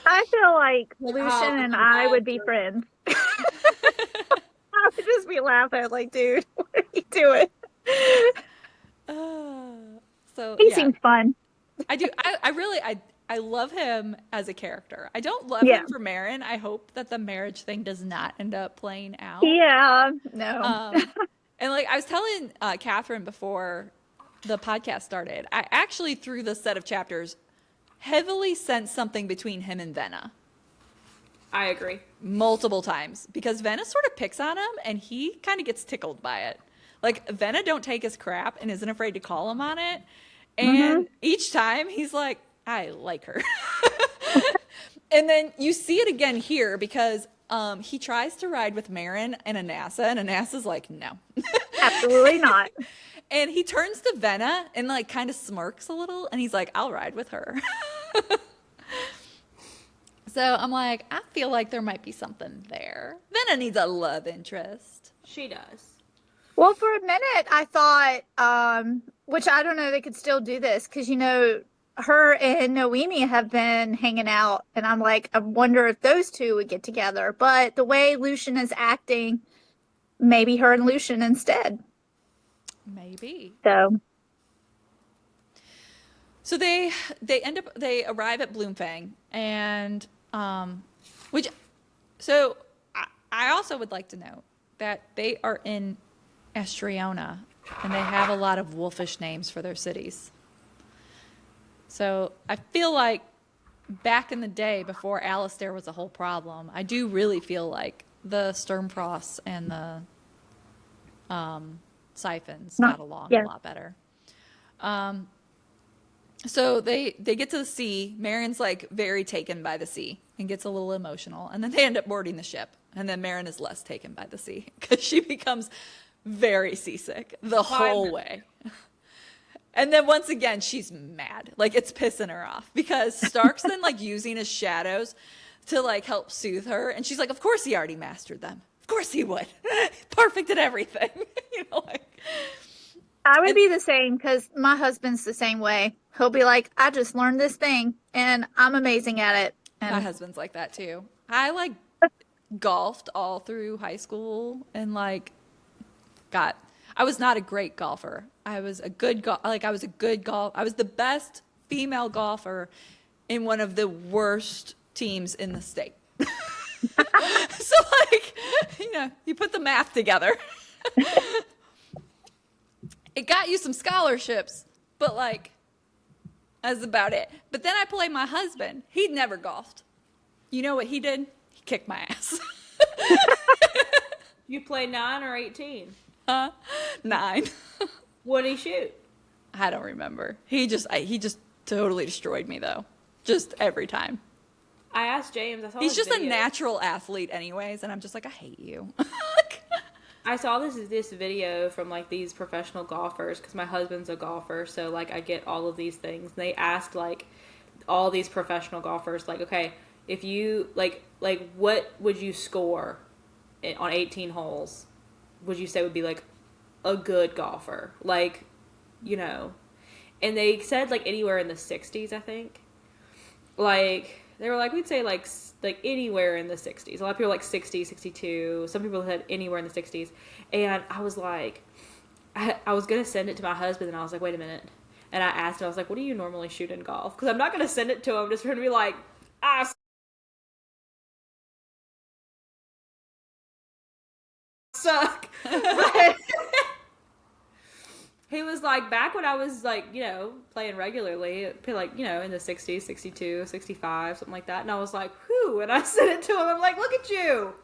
I feel like Like, Lucian and I would be friends. I would just be laughing like, dude, what are you doing? So He yeah, seems fun. I do. I love him as a character. I don't love Yeah. him for Marin. I hope that the marriage thing does not end up playing out. Yeah, no. And like I was telling Catherine before the podcast started, I actually, through this set of chapters, heavily sensed something between him and Venna I agree. multiple times, because Venna sort of picks on him and he kind of gets tickled by it. Like, Venna don't take his crap and isn't afraid to call him on it. And each time he's like, I like her. And then you see it again here because he tries to ride with Marin and Anassa, and Anassa's like, no. Absolutely not. And he turns to Venna and like kind of smirks a little, and he's like, I'll ride with her. So I'm like, I feel like there might be something there. Venna needs a love interest. She does. Well, for a minute, I thought, which I don't know, they could still do this because, her and Noemi have been hanging out. And I'm like, I wonder if those two would get together. But the way Lucian is acting, maybe her and Lucian instead. Maybe. So, they arrive at Bloomfang, and I also would like to note that they are in Estriona, and they have a lot of wolfish names for their cities. So I feel like back in the day, before Alistair was a whole problem, I do really feel like the Sturmfrosts and the Siphons got along a lot better. So they get to the sea. Marin's like very taken by the sea and gets a little emotional. And then they end up boarding the ship. And then Marin is less taken by the sea because she becomes very seasick the whole way. And then once again, she's mad. Like, it's pissing her off because Stark's then like using his shadows to like help soothe her. And she's like, of course he already mastered them. Of course he would. Perfect at everything. I would be the same because my husband's the same way. He'll be like, I just learned this thing and I'm amazing at it. And My husband's like that too. I like golfed all through high school and like I was not a great golfer. I was a good I was the best female golfer in one of the worst teams in the state. So like, you put the math together. It got you some scholarships, but like, that's about it. But then I played my husband. He'd never golfed. You know what he did? He kicked my ass. You play 9 or 18? 9. What did he shoot? I don't remember. He just totally destroyed me though. Just every time. I asked James. He's just a natural athlete anyways, and I'm just like, I hate you. I saw this video from like these professional golfers because my husband's a golfer, so like I get all of these things. They asked like all these professional golfers, like, okay, if you like what would you score on 18 holes? Would you say would be like a good golfer? Like, and they said like anywhere in the 60s, I think. Like They were like, we'd say like anywhere in the 60s. A lot of people like 60, 62. Some people said anywhere in the 60s. And I was like, I was going to send it to my husband, and I was like, wait a minute. And I asked him, I was like, what do you normally shoot in golf? Because I'm not going to send it to him just for him to be like, I suck. But he was like, back when I was like, you know, playing regularly, it'd be like, you know, in the 60s, 62, 65, something like that. And I was like, whew. And I sent it to him. I'm like, look at you.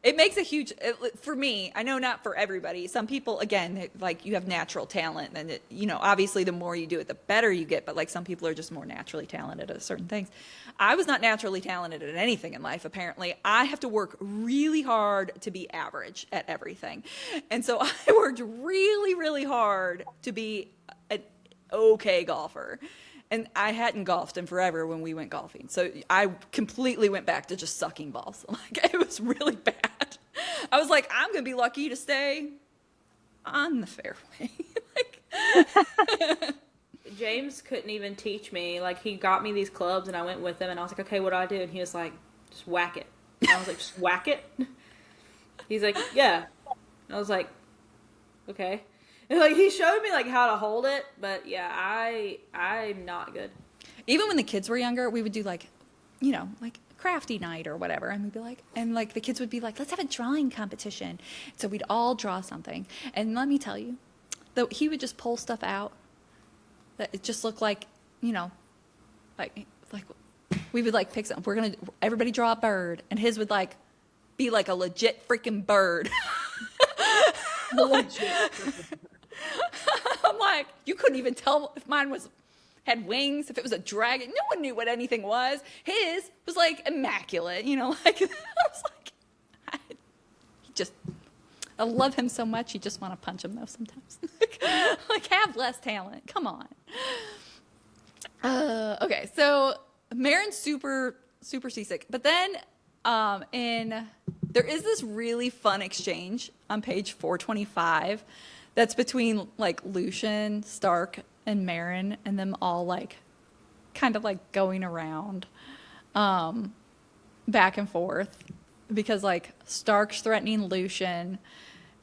It makes a huge, for me, I know not for everybody. Some people, again, like you have natural talent, and it, you know, obviously the more you do it, the better you get. But like some people are just more naturally talented at certain things. I was not naturally talented at anything in life, apparently. I have to work really hard to be average at everything. And so I worked really, really hard to be an okay golfer. And I hadn't golfed in forever when we went golfing. So I completely went back to just sucking balls. Like, it was really bad. I was like, I'm going to be lucky to stay on the fairway. Like, James couldn't even teach me. Like, he got me these clubs, and I went with him, and I was like, okay, what do I do? And he was like, just whack it. And I was like, just whack it? He's like, yeah. And I was like, okay. And like, he showed me like how to hold it, but yeah, I'm not good. even when the kids were younger, we would do like, you know, like crafty night or whatever. And we'd be like, and like the kids would be like, let's have a drawing competition. So we'd all draw something. And let me tell you, though, he would just pull stuff out that it just looked like, you know, like we would like pick something. We're going to, everybody draw a bird. And his would like be like a legit freaking bird. I'm like, you couldn't even tell if mine had wings, if it was a dragon. No one knew what anything was. His was like immaculate, you know, like I was like, I love him so much. You just want to punch him though sometimes. Like have less talent. Come on. Okay, so Marin's super seasick, but then there is this really fun exchange on page 425 that's between like Lucien, Stark, and Marin, and them all like kind of like going around back and forth because like Stark's threatening Lucien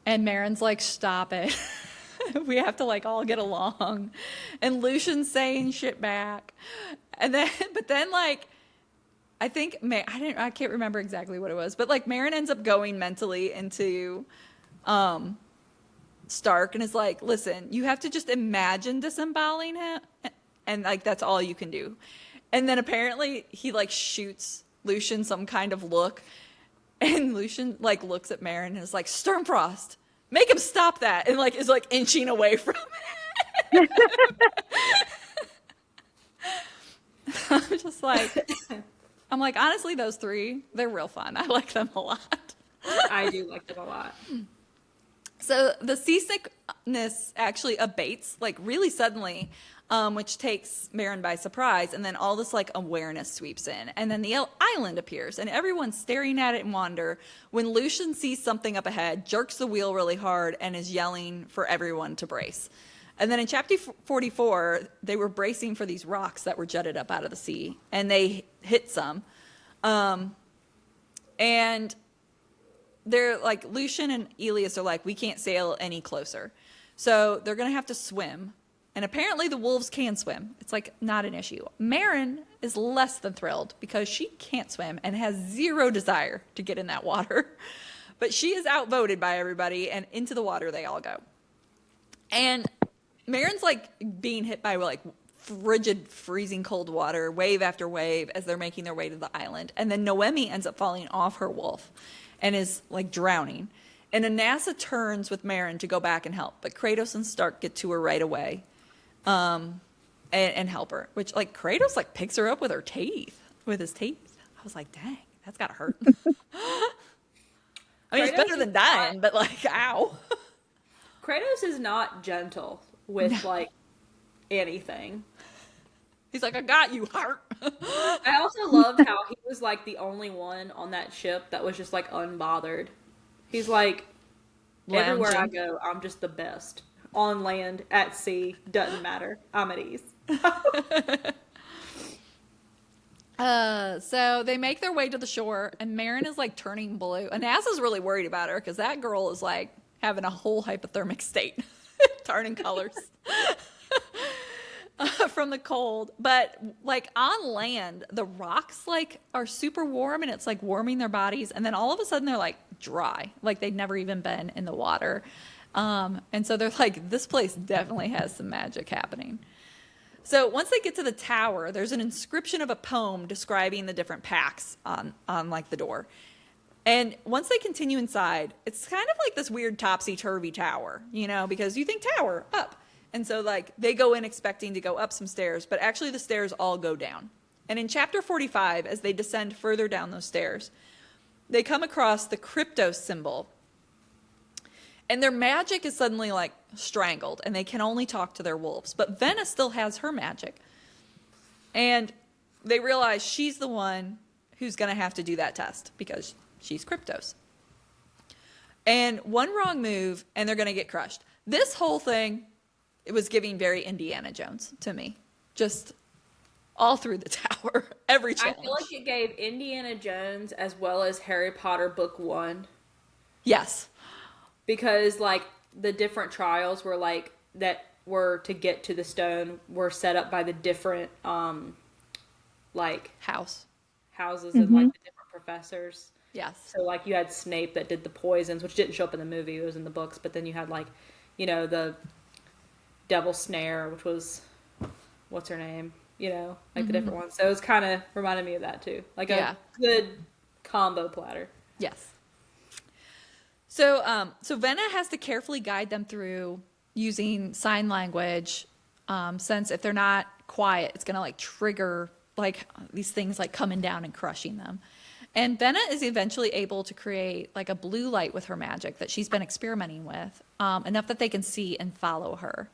and Marin's like, stop it. We have to like all get along. And Lucian's saying shit back. And then but then like I think I can't remember exactly what it was, but like Marin ends up going mentally into Stark and is like, listen, you have to just imagine disemboweling him, and like that's all you can do. And then apparently he like shoots Lucien some kind of look, and Lucien like looks at Marin and is like, Stormfrost, make him stop that, and like is like inching away from it. I'm just like, I'm like, honestly, those three, they're real fun. I like them a lot. I do like them a lot. So the seasickness actually abates like really suddenly, which takes Marin by surprise, and then all this like awareness sweeps in, and then the island appears, and everyone's staring at it in wonder when Lucien sees something up ahead, jerks the wheel really hard, and is yelling for everyone to brace. And then in chapter 44, they were bracing for these rocks that were jutted up out of the sea, and they hit some, and they're like, Lucien and Elias are like, we can't sail any closer. So they're going to have to swim. And apparently the wolves can swim. It's like not an issue. Marin is less than thrilled because she can't swim and has zero desire to get in that water. But she is outvoted by everybody, and into the water they all go. And Marin's like being hit by like frigid, freezing cold water, wave after wave, as they're making their way to the island. And then Noemi ends up falling off her wolf and is like drowning. And Anassa turns with Marin to go back and help, but Kratos and Stark get to her right away, and help her. Which like Kratos like picks her up with his teeth. I was like, dang, that's gotta hurt. I mean, it's better than dying, but like, ow. Kratos is not gentle with like anything. He's like, I got you, heart. I also loved how he was like the only one on that ship that was just like unbothered. He's like, everywhere I go, I'm just the best. On land, at sea, doesn't matter. I'm at ease. So they make their way to the shore, and Marin is like turning blue. And NASA's really worried about her because that girl is like having a whole hypothermic state, turning colors from the cold. But like on land, the rocks like are super warm, and it's like warming their bodies. And then all of a sudden, they're like dry, like they'd never even been in the water. And so they're like, this place definitely has some magic happening. So once they get to the tower, there's an inscription of a poem describing the different packs on like the door. And once they continue inside, it's kind of like this weird topsy-turvy tower, you know, because you think tower, up. And so like they go in expecting to go up some stairs, but actually the stairs all go down. And in chapter 45, as they descend further down those stairs, they come across the Kryptos symbol. And their magic is suddenly like strangled, and they can only talk to their wolves. But Venna still has her magic. And they realize she's the one who's going to have to do that test because she's Kryptos. And one wrong move, and they're going to get crushed. This whole thing, it was giving very Indiana Jones to me. Just all through the tower, every challenge. I feel like it gave Indiana Jones as well as Harry Potter book 1. Yes. Because like the different trials were like that were to get to the stone were set up by the different like House. houses and like the different professors. Yes. So like you had Snape that did the poisons, which didn't show up in the movie, it was in the books, but then you had like, you know, the Devil Snare, which was what's her name? You know, like the different ones. So it was kind of reminded me of that too. Like a good combo platter. Yes. So, so Venna has to carefully guide them through using sign language, since if they're not quiet, it's gonna like trigger like these things like coming down and crushing them. And Venna is eventually able to create like a blue light with her magic that she's been experimenting with, enough that they can see and follow her.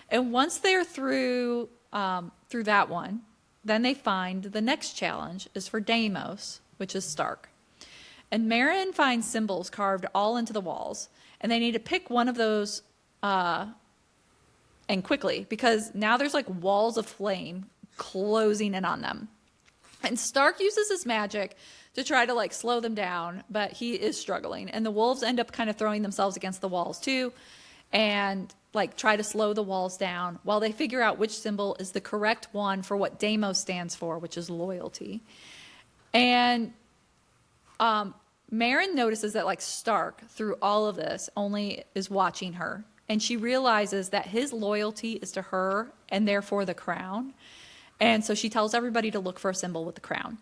And once they're through that one, then they find the next challenge is for Deimos, which is Stark. And Marin finds symbols carved all into the walls, and they need to pick one of those, and quickly, because now there's like walls of flame closing in on them. And Stark uses his magic to try to like slow them down, but he is struggling. And the wolves end up kind of throwing themselves against the walls too, and like try to slow the walls down while they figure out which symbol is the correct one for what Deimos stands for, which is loyalty. And Marin notices that like Stark through all of this only is watching her, and she realizes that his loyalty is to her and therefore the crown. And so she tells everybody to look for a symbol with the crown.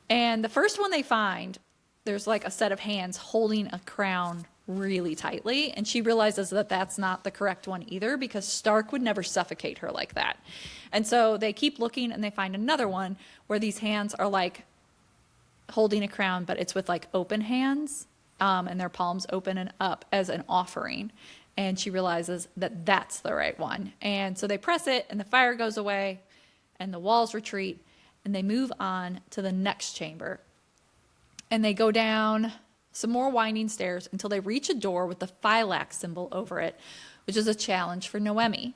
And the first one they find, there's like a set of hands holding a crown really tightly, and she realizes that that's not the correct one either, because Stark would never suffocate her like that. And so they keep looking, and they find another one where these hands are like holding a crown, but it's with like open hands, and their palms open and up as an offering. And she realizes that that's the right one. And so they press it, and the fire goes away, and the walls retreat, and they move on to the next chamber. And they go down some more winding stairs until they reach a door with the Phylax symbol over it, which is a challenge for Noemi.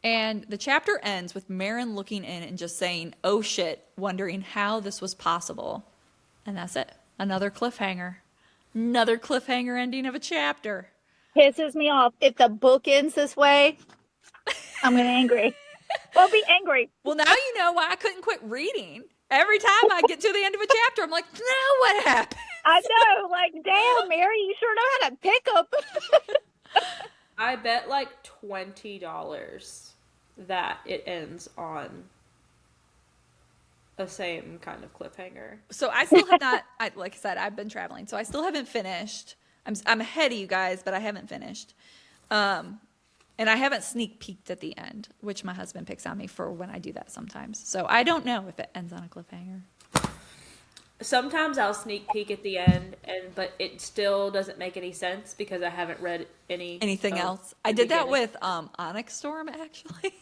And the chapter ends with Marin looking in and just saying, oh shit, wondering how this was possible. And that's it. Another cliffhanger. Another cliffhanger ending of a chapter. Pisses me off. If the book ends this way, I'm gonna be angry. I'll be angry. Well, now you know why I couldn't quit reading. Every time I get to the end of a chapter, I'm like, now what happened? I know, like, damn, Mary, you sure know how to pick up. I bet like $20 that it ends on the same kind of cliffhanger. So I still have not, like I said, I've been traveling, so I still haven't finished. I'm ahead of you guys, but I haven't finished. And I haven't sneak peeked at the end, which my husband picks on me for when I do that sometimes. So I don't know if it ends on a cliffhanger. Sometimes I'll sneak peek at the end, but it still doesn't make any sense because I haven't read Anything else. I did that with Onyx Storm, actually.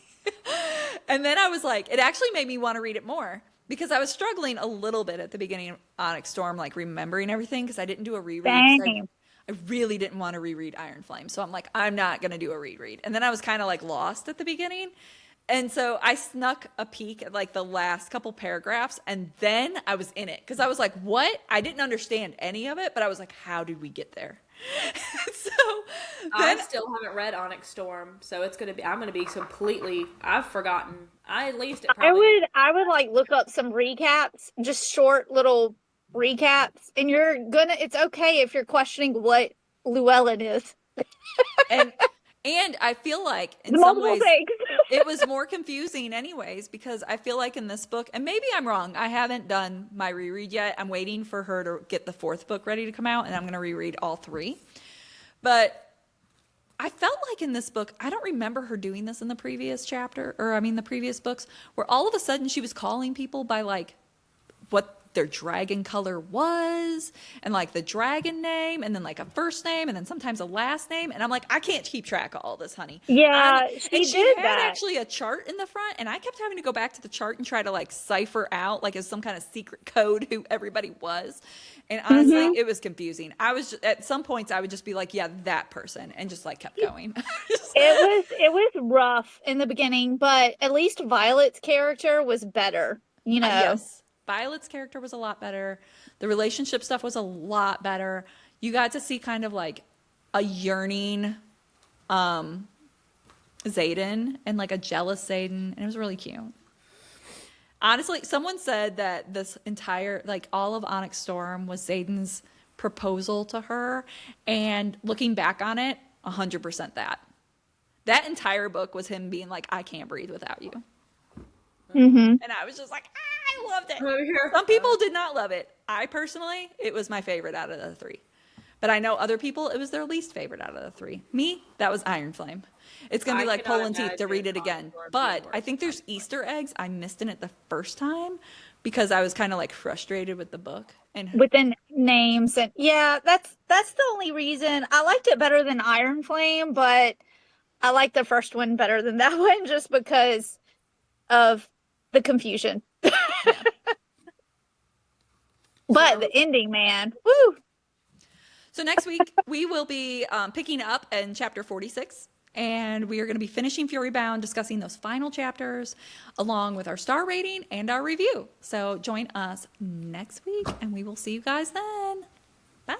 And then I was like, it actually made me want to read it more, because I was struggling a little bit at the beginning of Onyx Storm, like remembering everything, because I didn't do a reread. I really didn't want to reread Iron Flame. So I'm like, I'm not going to do a reread. And then I was kind of like lost at the beginning. And so I snuck a peek at like the last couple paragraphs, and then I was in it because I was like, what? I didn't understand any of it, but I was like, how did we get there? So I then, still haven't read Onyx Storm, so I'm gonna be completely. I've forgotten. I at least it probably. I would like look up some recaps, just short little recaps, and it's okay if you're questioning what Llewellyn is. and and I feel like in The some multiple ways things. it was more confusing anyways, because I feel like in this book, and maybe I'm wrong, I haven't done my reread yet. I'm waiting for her to get the fourth book ready to come out, and I'm going to reread all three. But I felt like in this book, I don't remember her doing this in the previous chapter, or I mean the previous books, where all of a sudden she was calling people by like what their dragon color was, and like the dragon name, and then like a first name, and then sometimes a last name. And I'm like, I can't keep track of all this, honey. Yeah, And she she did had that. actually a chart in the front, and I kept having to go back to the chart and try to like cipher out like as some kind of secret code who everybody was. And honestly, it was confusing. I was just, at some points I would just be like, yeah, that person, and just like kept going. It was rough in the beginning, but at least Violet's character was better, you know. Yes. Violet's character was a lot better. The relationship stuff was a lot better. You got to see kind of like a yearning Xaden and like a jealous Xaden, and it was really cute. Honestly, someone said that this entire, like all of Onyx Storm was Xaden's proposal to her, and looking back on it, 100% that. That entire book was him being like, I can't breathe without you. Mm-hmm. And I was just like, I loved it. Over here. Some people did not love it. I personally, it was my favorite out of the three. But I know other people, it was their least favorite out of the three. Me, that was Iron Flame. It's going to be I like cannot pulling teeth to imagine read it Onyx again. Storm But being I worse think than there's Easter eggs I missed in it the first time because I was kind of like frustrated with the book. And Within names and yeah, that's the only reason I liked it better than Iron Flame, but I like the first one better than that one just because of the confusion. yeah. But the ending, man, woo! So next week we will be picking up in chapter 46, and we are going to be finishing Fury Bound, discussing those final chapters along with our star rating and our review. So join us next week, and we will see you guys then. Bye.